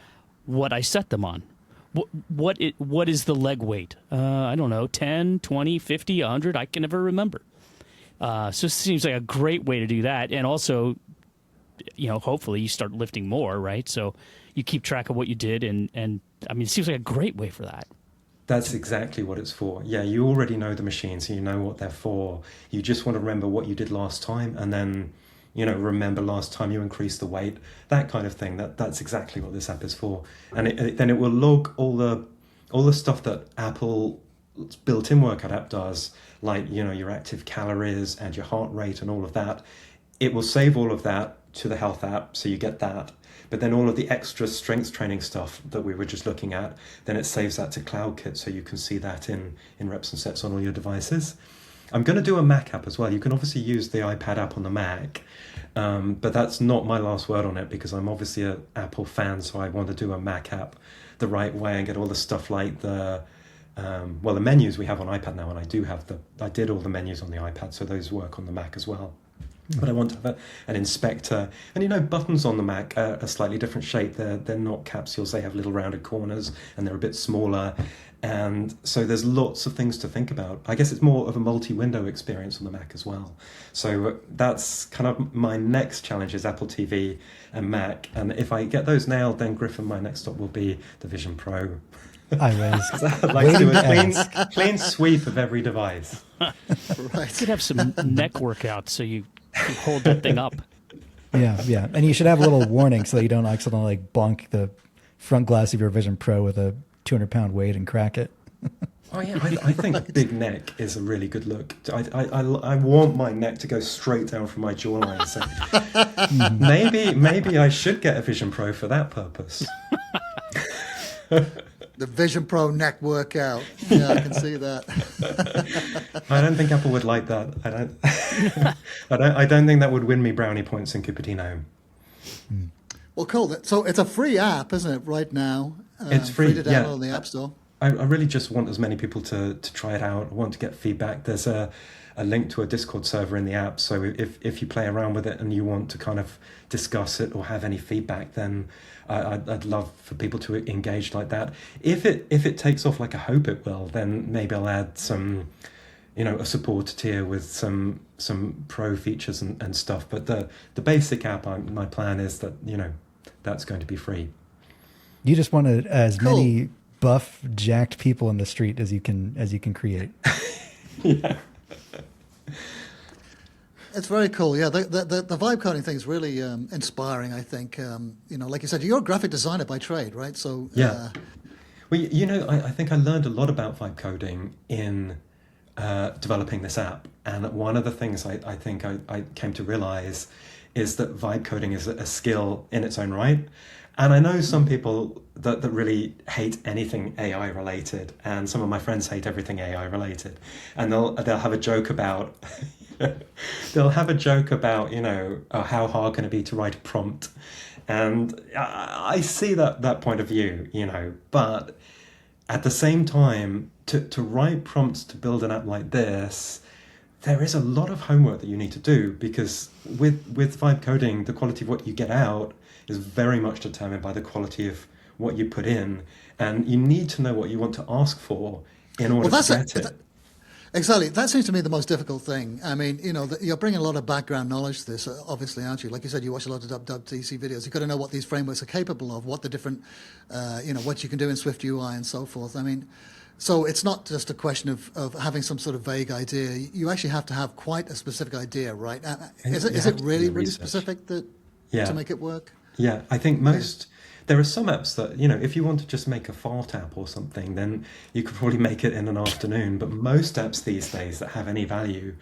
what I set them on. What is the leg weight? I don't know, 10, 20, 50, 100. I can never remember. So it seems like a great way to do that. And also, hopefully you start lifting more, right? So you keep track of what you did. And I mean, it seems like a great way for that. That's exactly what it's for. Yeah, you already know the machines, so you know what they're for. You just want to remember what you did last time, and then remember last time you increased the weight, that kind of thing. That's exactly what this app is for. And then it will log all the stuff that Apple's built-in workout app does, like, your active calories and your heart rate and all of that. It will save all of that to the health app, so you get that. But then all of the extra strength training stuff that we were just looking at, then it saves that to CloudKit, so you can see that in reps and sets on all your devices. I'm going to do a Mac app as well. You can obviously use the iPad app on the Mac, but that's not my last word on it, because I'm obviously an Apple fan, so I want to do a Mac app the right way and get all the stuff like the menus we have on iPad now, and I did all the menus on the iPad, so those work on the Mac as well. But I want to have an inspector, and buttons on the Mac are a slightly different shape. They're not capsules. They have little rounded corners, and they're a bit smaller. And so there's lots of things to think about. I guess it's more of a multi-window experience on the Mac as well. So that's kind of my next challenge, is Apple TV and Mac. And if I get those nailed, then Griffin, my next stop will be the Vision Pro. I was I'd like to waiting do to a ask. clean sweep of every device. You Right. could have some neck workouts so you hold that thing up. Yeah, yeah. And you should have a little warning so that you don't accidentally like bonk the front glass of your Vision Pro with a 200-pound weight and crack it. Oh yeah, I think big neck is a really good look. I want my neck to go straight down from my jawline. So maybe I should get a Vision Pro for that purpose. The Vision Pro neck workout. Yeah, I can see that. I don't think Apple would like that. I don't think that would win me brownie points in Cupertino. Well, cool. So it's a free app, isn't it, right now? It's free, to yeah. download in the App Store. I really just want as many people to try it out. I want to get feedback. There's a link to a Discord server in the app, so if you play around with it and you want to kind of discuss it or have any feedback, then I'd love for people to engage like that. If it takes off like I hope it will, then maybe I'll add some, a support tier with some pro features and stuff. But the basic app, my plan is that that's going to be free. You just want as Cool. many buff, jacked people in the street as you can create. Yeah. It's very cool. Yeah, the vibe coding thing is really inspiring, I think. Like you said, you're a graphic designer by trade, right? So Yeah. Well, I think I learned a lot about vibe coding in developing this app. And one of the things I think I came to realize is that vibe coding is a skill in its own right. And I know some people that really hate anything AI related, and some of my friends hate everything AI related. And they'll have a joke about how hard can it be to write a prompt? And I see that point of view, but at the same time, to write prompts to build an app like this, there is a lot of homework that you need to do, because with vibe coding, the quality of what you get out is very much determined by the quality of what you put in, and you need to know what you want to ask for in order to get it. Exactly. That seems to me the most difficult thing. I mean, you're bringing a lot of background knowledge to this, obviously, aren't you? Like you said, you watch a lot of WWDC videos. You've got to know what these frameworks are capable of, what the different, what you can do in Swift UI and so forth. I mean, so it's not just a question of having some sort of vague idea. You actually have to have quite a specific idea, right? Is it really, really specific to make it work? Yeah, I think there are some apps that, if you want to just make a fart app or something, then you could probably make it in an afternoon. But most apps these days that have any value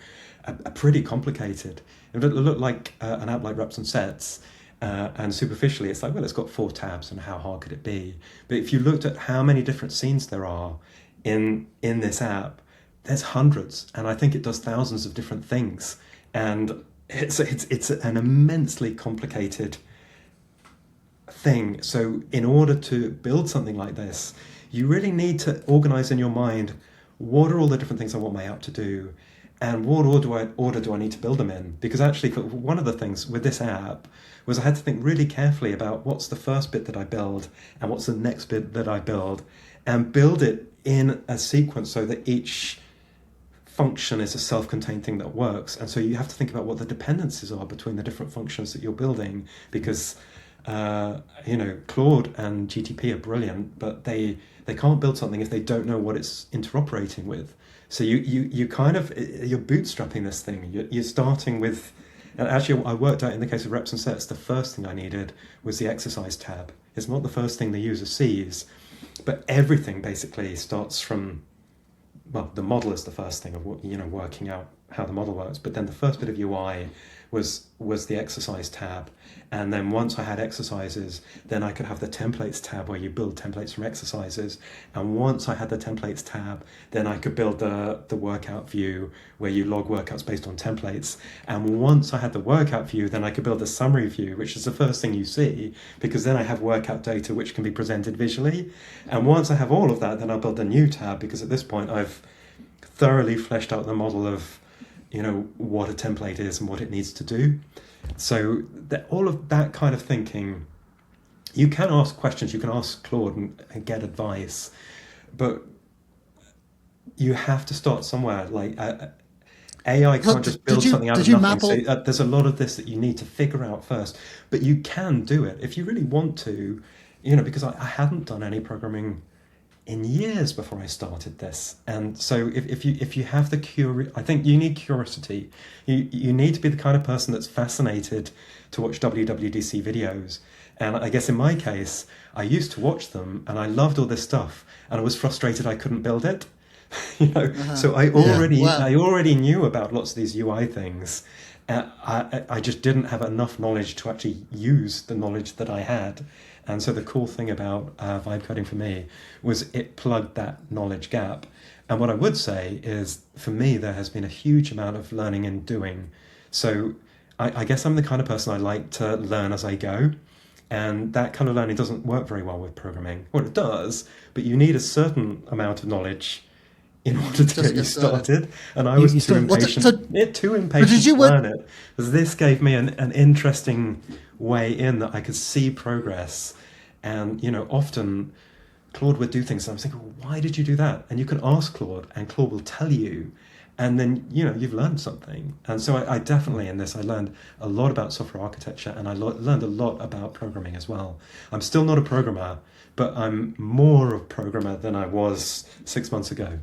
are pretty complicated. It look like an app like Reps and Sets, and superficially it's like, well, it's got 4 tabs, and how hard could it be? But if you looked at how many different scenes there are in this app, there's hundreds, and I think it does thousands of different things. And it's an immensely complicated thing. So in order to build something like this, you really need to organize in your mind, what are all the different things I want my app to do, and what order do I need to build them in? Because actually, one of the things with this app was I had to think really carefully about what's the first bit that I build and what's the next bit that I build, and build it in a sequence so that each function is a self-contained thing that works. And so you have to think about what the dependencies are between the different functions that you're building, because Claude and GTP are brilliant, but they can't build something if they don't know what it's interoperating with. So you're bootstrapping this thing. You're starting with, and actually I worked out in the case of Reps and Sets, the first thing I needed was the exercise tab. It's not the first thing the user sees, but everything basically starts from, well, the model is the first thing of working out how the model works, but then the first bit of UI was the exercise tab. And then once I had exercises, then I could have the templates tab where you build templates from exercises. And once I had the templates tab, then I could build the workout view where you log workouts based on templates. And once I had the workout view, then I could build the summary view, which is the first thing you see, because then I have workout data which can be presented visually. And once I have all of that, then I'll build a new tab, because at this point I've thoroughly fleshed out the model of what a template is and what it needs to do. So all of that kind of thinking, you can ask questions, you can ask Claude and get advice, but you have to start somewhere. Like AI can't just build something out of nothing. So there's a lot of this that you need to figure out first, but you can do it if you really want to, because I hadn't done any programming in years before I started this. And so if you have the I think you need curiosity. You need to be the kind of person that's fascinated to watch WWDC videos. And I guess in my case, I used to watch them and I loved all this stuff and I was frustrated I couldn't build it. So I already knew about lots of these UI things. I just didn't have enough knowledge to actually use the knowledge that I had. And so the cool thing about vibe coding for me was it plugged that knowledge gap. And what I would say is, for me, there has been a huge amount of learning and doing. So I guess I'm the kind of person I like to learn as I go. And that kind of learning doesn't work very well with programming. Well, it does, but you need a certain amount of knowledge in order to get you started. And I was too impatient to learn it. Because this gave me an interesting way in that I could see progress. And, often Claude would do things and I was thinking, well, why did you do that? And you can ask Claude and Claude will tell you. And then, you've learned something. And so I definitely, in this, I learned a lot about software architecture and I learned a lot about programming as well. I'm still not a programmer, but I'm more of a programmer than I was 6 months ago.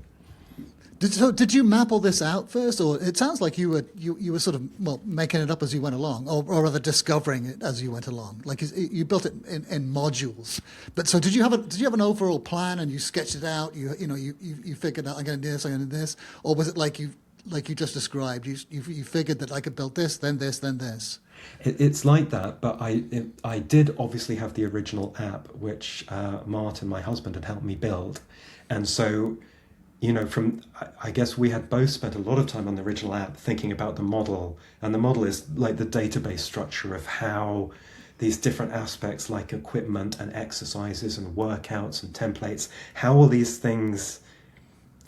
Did you map all this out first, or it sounds like you were sort of making it up as you went along, or rather discovering it as you went along? Like you built it in modules. But so did you have an overall plan and you sketched it out? You figured out I'm going to do this, I'm going to do this, or was it like you just described? You figured that I could build this, then this, then this. It's like that, but I did obviously have the original app, which Martin, my husband, had helped me build, and so. I guess we had both spent a lot of time on the original app thinking about the model, and the model is like the database structure of how these different aspects like equipment and exercises and workouts and templates, how all these things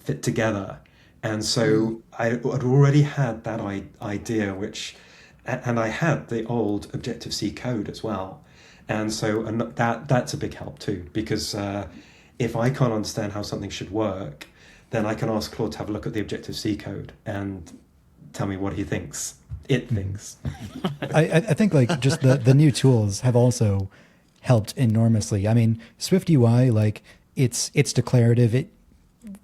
fit together. And so I had already had that idea, and I had the old Objective-C code as well. And so that's a big help too, because if I can't understand how something should work, then I can ask Claude to have a look at the Objective-C code and tell me what he thinks. It thinks. I think like just the new tools have also helped enormously. I mean, SwiftUI, like it's declarative. It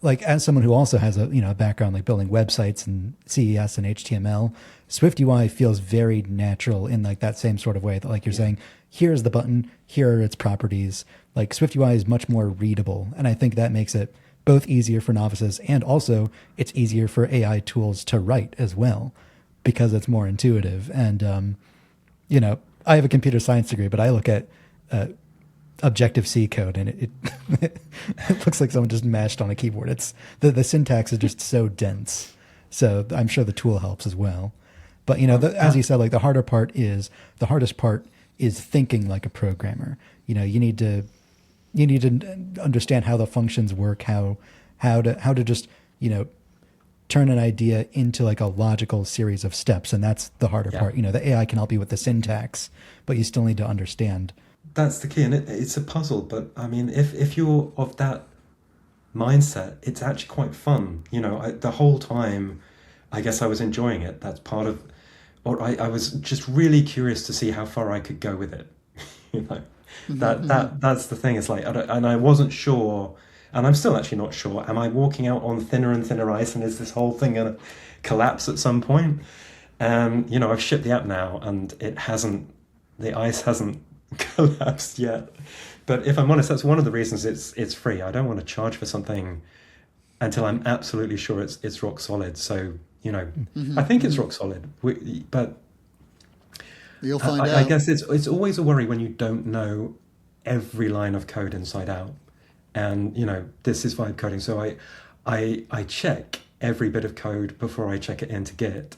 like as someone who also has a background like building websites and CES and HTML, SwiftUI feels very natural in like that same sort of way that like you're saying, here's the button, here are its properties. Like SwiftUI is much more readable, and I think that makes it both easier for novices and also it's easier for AI tools to write as well because it's more intuitive. And, I have a computer science degree, but I look at Objective-C code and it it looks like someone just mashed on a keyboard. It's the syntax is just so dense. So I'm sure the tool helps as well. But, as you said, like the hardest part is thinking like a programmer. You need to understand how the functions work, how to just, turn an idea into like a logical series of steps. And that's the harder part. The AI can help you with the syntax, but you still need to understand. That's the key. And it's a puzzle. But I mean, if you're of that mindset, it's actually quite fun. The whole time, I guess I was enjoying it. That's part of, or I was just really curious to see how far I could go with it. That's the thing. It's like, and I wasn't sure, and I'm still actually not sure. Am I walking out on thinner and thinner ice, and is this whole thing gonna collapse at some point? I've shipped the app now, and the ice hasn't collapsed yet. But if I'm honest, that's one of the reasons it's free. I don't want to charge for something until I'm absolutely sure it's rock solid. So I think it's rock solid, but. You'll find out. I guess it's always a worry when you don't know every line of code inside out. And, this is vibe coding. So I check every bit of code before I check it into Git.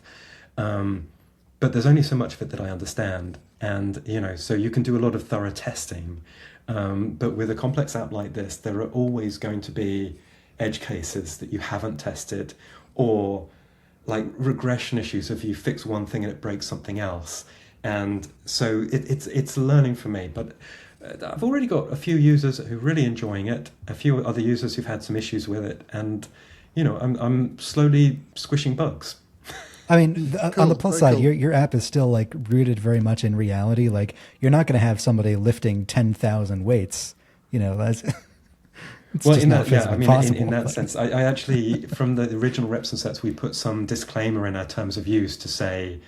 But there's only so much of it that I understand. And, so you can do a lot of thorough testing. But with a complex app like this, there are always going to be edge cases that you haven't tested, or like regression issues if you fix one thing and it breaks something else. And so it's learning for me, but I've already got a few users who are really enjoying it, a few other users who've had some issues with it, and I'm slowly squishing bugs. I mean, on the plus side, your app is still like rooted very much in reality. Like you're not going to have somebody lifting 10,000 weights, that's It's Well, just in not that, yeah, I physically mean, possible. in that but- sense, I actually, from the original reps and sets, we put some disclaimer in our terms of use to say,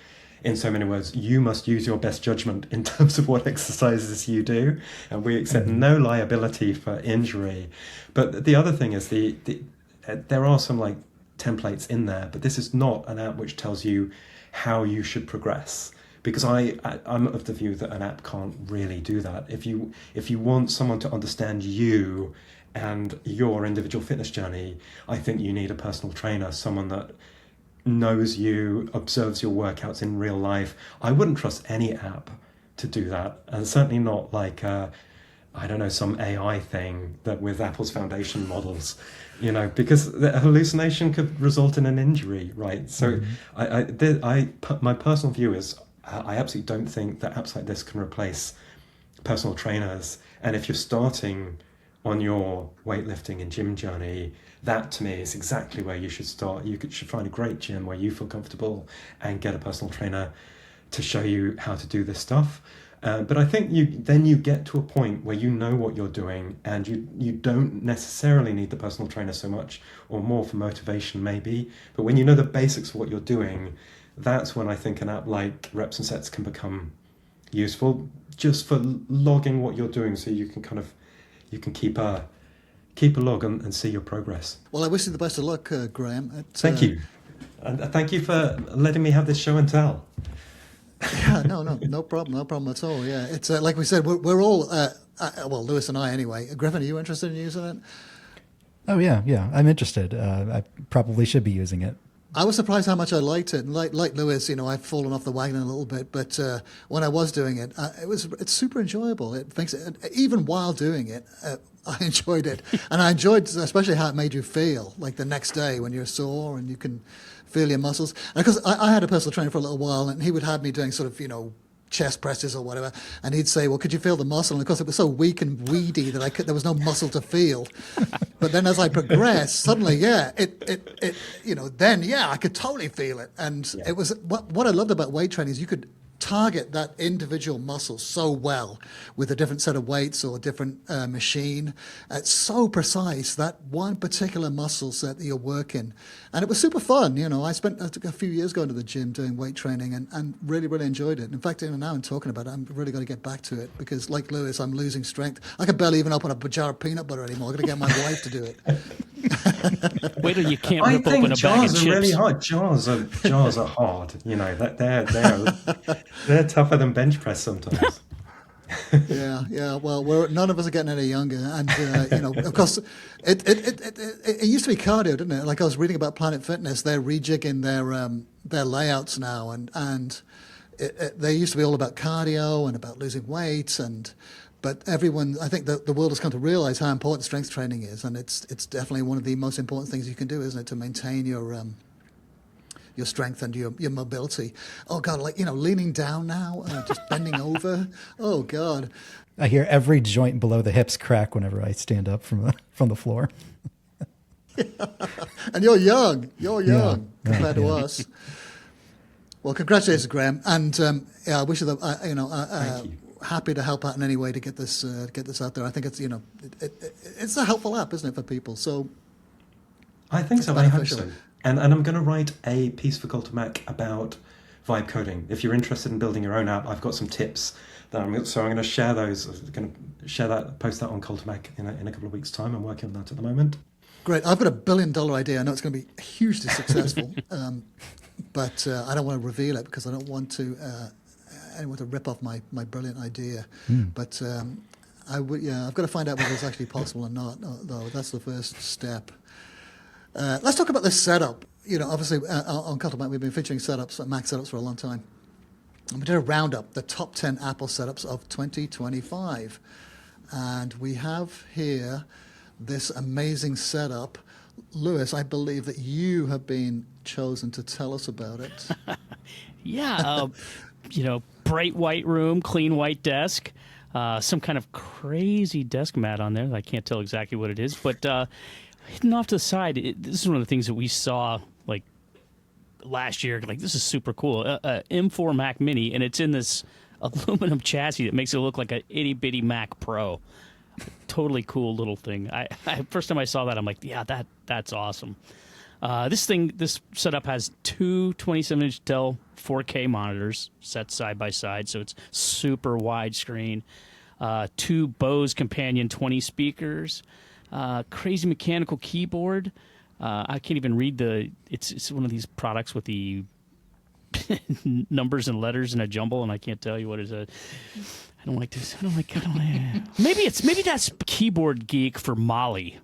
in so many words, you must use your best judgment in terms of what exercises you do, and we accept no liability for injury. But the other thing is there are some like templates in there, but this is not an app which tells you how you should progress. Because I'm of the view that an app can't really do that. If you want someone to understand you and your individual fitness journey, I think you need a personal trainer, someone that knows you, observes your workouts in real life. I wouldn't trust any app to do that, and certainly not like I don't know, some AI thing that with Apple's foundation models, because the hallucination could result in an injury, right? So my personal view is I absolutely don't think that apps like this can replace personal trainers. And if you're starting on your weightlifting and gym journey, that to me is exactly where you should start. Should find a great gym where you feel comfortable and get a personal trainer to show you how to do this stuff. But I think you get to a point where you know what you're doing, and you don't necessarily need the personal trainer so much, or more for motivation maybe. But when you know the basics of what you're doing, that's when I think an app like Reps and Sets can become useful, just for logging what you're doing, so you can keep a log and see your progress. Well, I wish you the best of luck, Graham. Thank you. And thank you for letting me have this show and tell. Yeah, no problem at all. Yeah, it's like we said, we're all well, Lewis and I anyway. Griffin, are you interested in using it? Oh yeah, I'm interested. I probably should be using it. I was surprised how much I liked it. And like Lewis, I've fallen off the wagon a little bit, but when I was doing it, it's super enjoyable. It makes it, even while doing it, I enjoyed it, and I enjoyed especially how it made you feel, like the next day when you're sore and you can feel your muscles. And because I had a personal trainer for a little while, and he would have me doing sort of chest presses or whatever, and he'd say, well, could you feel the muscle? And of course it was so weak and weedy that there was no muscle to feel. But then as I progressed, suddenly, then I could totally feel it. And it was what I loved about weight training is you could target that individual muscle so well with a different set of weights or a different machine. It's so precise, that one particular muscle set that you're working. And it was super fun. I spent a few years going to the gym doing weight training and really, really enjoyed it. In fact, now I'm talking about it, I'm really going to get back to it because like Lewis, I'm losing strength. I can barely even open up a jar of peanut butter anymore. I'm going to get my wife to do it. Wait till you can't I rip open a think bag of jars are chips. really hard. Jars are hard. They're tougher than bench press sometimes. Yeah. Well, none of us are getting any younger, and of course, it used to be cardio, didn't it? Like I was reading about Planet Fitness, they're rejigging their layouts now, and they used to be all about cardio and about losing weight, but everyone, I think the world has come to realize how important strength training is, and it's definitely one of the most important things you can do, isn't it, to maintain your strength and your mobility. Oh God, leaning down now, just bending over. Oh God. I hear every joint below the hips crack whenever I stand up from the floor. And you're young compared to us. Well, congratulations, Graham, and I wish you the Thank you. happy to help out in any way to get this out there. I think it's it's a helpful app, isn't it, for people? So I think it's so. I hope beneficial. so. And I'm going to write a piece for Culture Mac about vibe coding. If you're interested in building your own app, I've got some tips. I'm going to share those. I'm going to share that, post that on Culture Mac in a couple of weeks' time. I'm working on that at the moment. Great. I've got $1 billion idea. I know it's going to be hugely successful, but I don't want to reveal it because I don't want anyone to rip off my brilliant idea. But I've got to find out whether it's actually possible or not, though. That's the first step. Let's talk about this setup. Obviously on Culture Mac we've been featuring Mac setups for a long time. And we did a roundup, the top 10 Apple setups of 2025. And we have here this amazing setup. Lewis, I believe that you have been chosen to tell us about it. Yeah, bright white room, clean white desk, some kind of crazy desk mat on there. I can't tell exactly what it is, but hidden off to the side, this is one of the things that we saw like last year. Like, this is super cool. M4 Mac Mini, and it's in this aluminum chassis that makes it look like an itty bitty Mac Pro. Totally cool little thing. First time I saw that, I'm like, yeah, that's awesome. This setup has two 27-inch Dell 4K monitors set side by side, so it's super widescreen. Two Bose Companion 20 speakers, crazy mechanical keyboard. I can't even read it's one of these products with the numbers and letters in a jumble, and I can't tell you what is a. I don't like this. Maybe that's Keyboard Geek for Molly.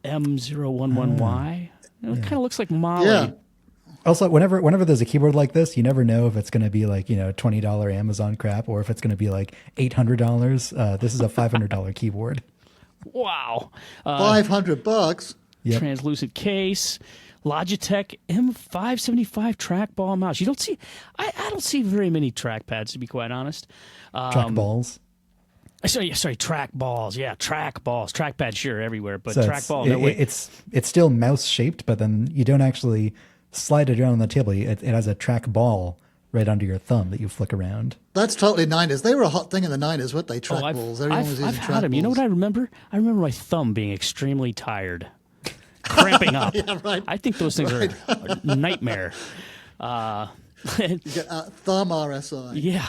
M011Y. It kind of looks like Molly. Yeah. Also, whenever there's a keyboard like this, you never know if it's going to be like, $20 Amazon crap or if it's going to be like $800. This is a $500 keyboard. Wow. $500. Yep. Translucent case. Logitech M575 trackball mouse. You don't see, I don't see very many trackpads, to be quite honest. Trackballs. Sorry, track balls. Yeah, track balls. Trackpad, sure, everywhere, but So trackball, no way. it's still mouse shaped, but then you don't actually slide it around on the table. It has a track ball right under your thumb that you flick around. That's totally 90s. They were a hot thing in the 90s, weren't they? Trackballs. Everyone was using I've had them. trackballs. You know what I remember? I remember my thumb being extremely tired, cramping up. Yeah, right. I think those things are a nightmare. You get thumb RSI. Yeah,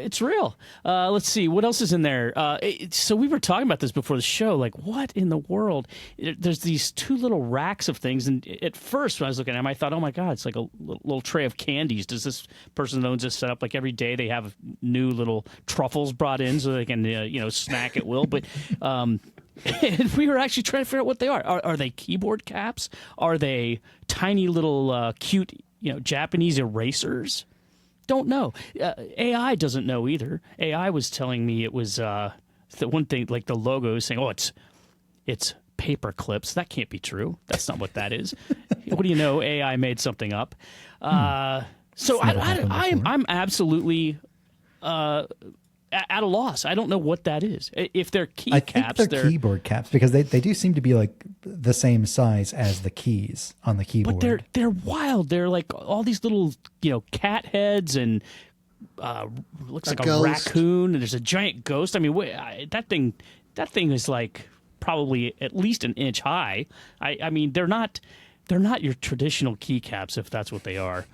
it's real. Let's see what else is in there. So we were talking about this before the show. Like, what in the world? There's these two little racks of things, and at first when I was looking at them, I thought, "Oh my God, it's like a little tray of candies." Does this person that owns this set up like every day? They have new little truffles brought in so they can snack at will. But and we were actually trying to figure out what they are. Are they keyboard caps? Are they tiny little cute? Japanese erasers? Don't know. AI doesn't know either. AI was telling me it was the one thing, like the logo is saying, it's paper clips. That can't be true. That's not what that is. What do you know? AI made something up. So I'm absolutely at a loss. I don't know what that is. If they're I think they're keyboard caps because they do seem to be like the same size as the keys on the keyboard. But they're wild. They're like all these little cat heads and looks like a raccoon. And there's a giant ghost. I mean, that thing is like probably at least an inch high. I mean, they're not your traditional keycaps if that's what they are.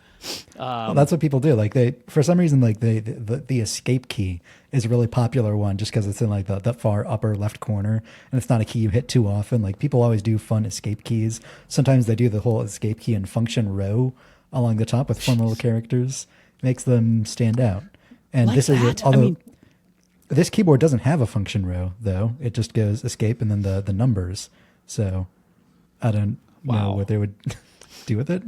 Well, that's what people do. Like for some reason, like the escape key is a really popular one just because it's in like the far upper left corner, and it's not a key you hit too often. Like people always do fun escape keys. Sometimes they do the whole escape key and function row along the top with fun little characters. Makes them stand out. And like this that? although this keyboard doesn't have a function row though. It just goes escape and then the numbers. So I don't know what they would do with it.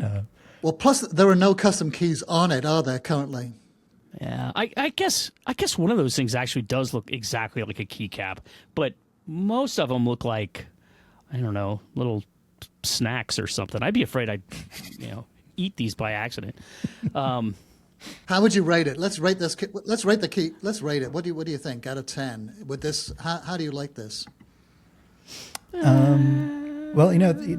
Well, plus there are no custom keys on it, are there, currently? Yeah, I guess one of those things actually does look exactly like a keycap, but most of them look like, I don't know, little snacks or something. I'd be afraid I'd eat these by accident. How would you rate it? Let's rate this. Let's rate the key. Let's rate it. What do you think out of 10 with this? How do you like this? Well,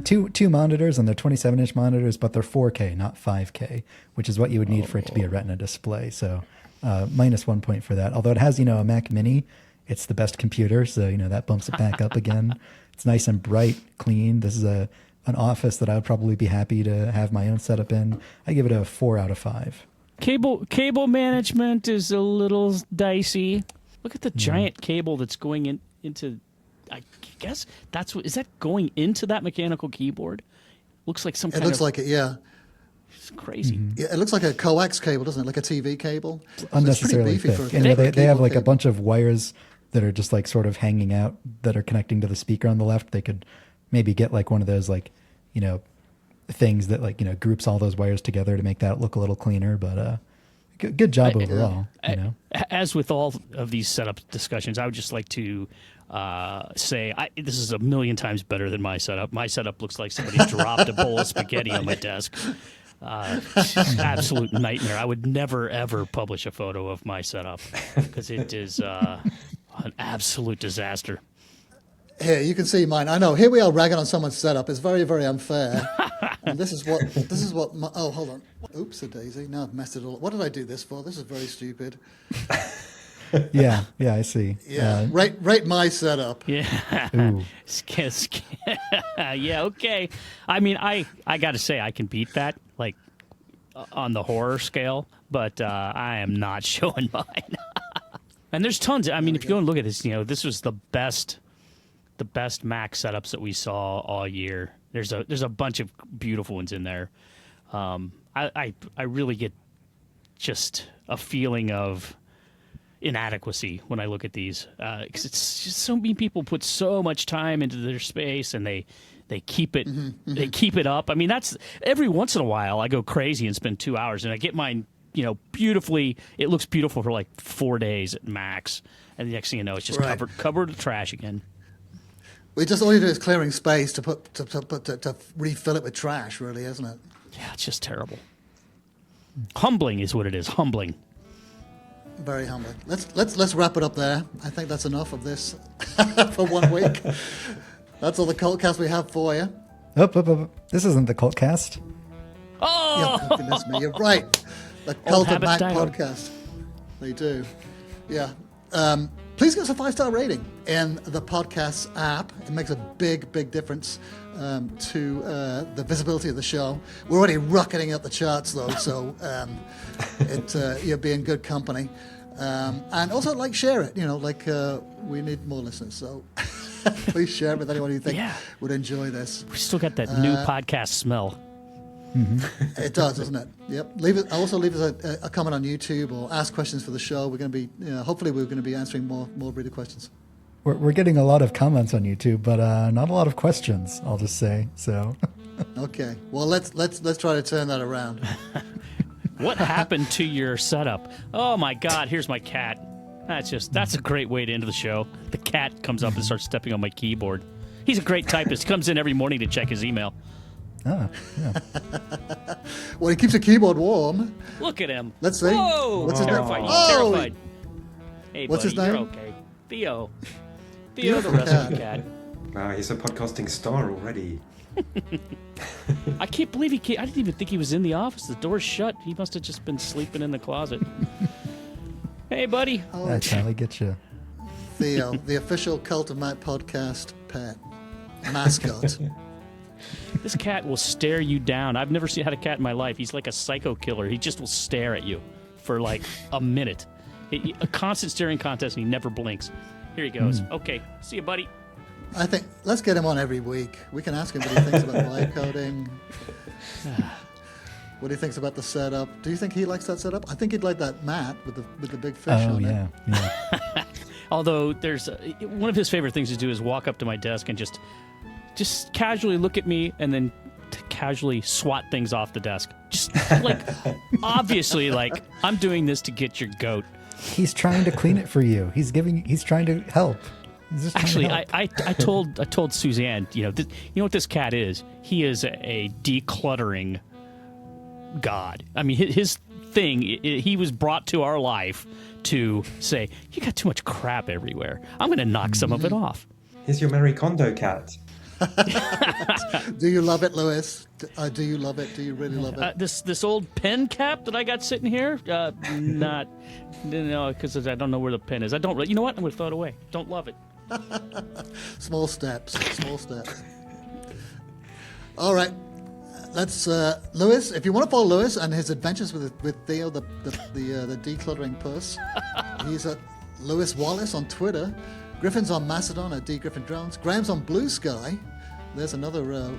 two monitors, and they're 27-inch monitors, but they're 4K, not 5K, which is what you would need for it to be a Retina display. So minus 1 point for that. Although it has, a Mac Mini, it's the best computer, so that bumps it back up again. It's nice and bright, clean. This is an office that I would probably be happy to have my own setup in. I give it a 4 out of 5. Cable management is a little dicey. Look at the giant cable that's going into. I guess is that going into that mechanical keyboard? Looks like some kind of. It looks like it, yeah. It's crazy. Mm-hmm. Yeah, it looks like a coax cable, doesn't it? Like a TV cable. Unnecessarily it's pretty thick. beefy And they have like cable. a bunch of wires that are just like sort of hanging out that are connecting to the speaker on the left. They could maybe get like one of those like, things that like, groups all those wires together to make that look a little cleaner. But good job overall. As with all of these setup discussions, I would just like to say this is a million times better than my setup. My setup looks like somebody dropped a bowl of spaghetti on my desk. Absolute nightmare. I would never, ever publish a photo of my setup because it is an absolute disaster. Here, you can see mine. I know. Here we are ragging on someone's setup. It's very, very unfair. And this is what. Oh, hold on. Oops, a daisy. Now I've messed it all. What did I do this for? This is very stupid. Yeah, I see. Yeah, rate my setup. Yeah. Ooh. Yeah, okay. I mean, I got to say, I can beat that, like, on the horror scale, but I am not showing mine. And there's tons. I mean, if you go and look at this, this was the best Mac setups that we saw all year. There's a bunch of beautiful ones in there. I really get just a feeling of inadequacy when I look at these, because it's just so many people put so much time into their space, and they keep it they keep it up. I mean, that's every once in a while I go crazy and spend 2 hours, and I get mine beautifully. It looks beautiful for like 4 days at max, and the next thing you know, it's just covered with trash again. We just all you do is clearing space to refill it with trash, really, isn't it? Yeah, it's just terrible. Humbling is what it is. Humbling. Very humbling. Let's wrap it up there. I think that's enough of this for 1 week. That's all the Cultcast we have for you. Up. This isn't the Cultcast. Oh! Yeah, goodness me, you're right. The Cult of Mac podcast. They do. Yeah. Please give us a 5-star rating in the podcast app. It makes a big difference to the visibility of the show. We're already rocketing up the charts, though, so you'll be in good company. And also, share it. We need more listeners, so please share it with anyone you think would enjoy this. We still got that new podcast smell. Mm-hmm. It does, doesn't it? Yep. Leave us a comment on YouTube or ask questions for the show. We're going to be, hopefully, we're going to be answering more reader questions. We're getting a lot of comments on YouTube, but not a lot of questions. I'll just say so. Okay. Well, let's try to turn that around. What happened to your setup? Oh my God! Here's my cat. That's a great way to end the show. The cat comes up and starts stepping on my keyboard. He's a great typist. Comes in every morning to check his email. Oh, yeah. Well, he keeps the keyboard warm. Look at him. Let's see. Whoa! What's his terrified. name? He's terrified. Hey, What's buddy, his name? You're okay. Theo, the rescue cat. Wow, he's a podcasting star already. I can't believe I didn't even think he was in the office. The door's shut. He must have just been sleeping in the closet. Hey, buddy. I finally get you. Theo, the official Cult of Mac podcast pet mascot. This cat will stare you down. I've never had a cat in my life. He's like a psycho killer. He just will stare at you for like a minute. A constant staring contest, and he never blinks. Here he goes. Okay, see you, buddy. I think let's get him on every week. We can ask him what he thinks about vibe coding. What he thinks about the setup. Do you think he likes that setup? I think he'd like that mat with the big fish on it. Yeah. Although there's one of his favorite things to do is walk up to my desk and just casually look at me and then casually swat things off the desk. Just like obviously like I'm doing this to get your goat. He's trying to clean it for you. He's trying to help. Actually, I told Suzanne, you know what this cat is? He is a decluttering god. I mean, his thing, he was brought to our life to say, you got too much crap everywhere. I'm going to knock some of it off. He's your Marie Kondo cat. Do you love it, Lewis? Do you love it? Do you really love it? This old pen cap that I got sitting here, no, because I don't know where the pen is. I don't. You know what? I'm going to throw it away. Don't love it. Small steps. All right. Let's Lewis. If you want to follow Lewis and his adventures with Theo, the decluttering puss, he's at Lewis Wallace on Twitter. Griffin's on Mastodon at @DGriffinJones. Graham's on Blue Sky. There's another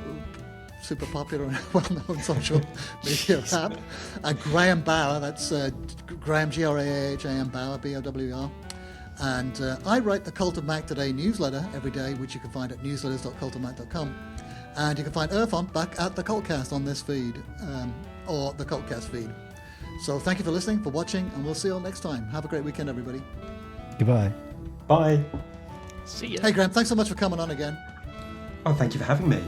super popular and well-known social media app. And Graham Bauer, that's Graham, Graham Bauer, BOWR. And I write the Cult of Mac Today newsletter every day, which you can find at newsletters.cultofmac.com. And you can find Irfan back at the Cultcast on this feed, or the Cultcast feed. So thank you for listening, for watching, and we'll see you all next time. Have a great weekend, everybody. Goodbye. Bye. See ya. Hey, Graham, thanks so much for coming on again. Oh, thank you for having me.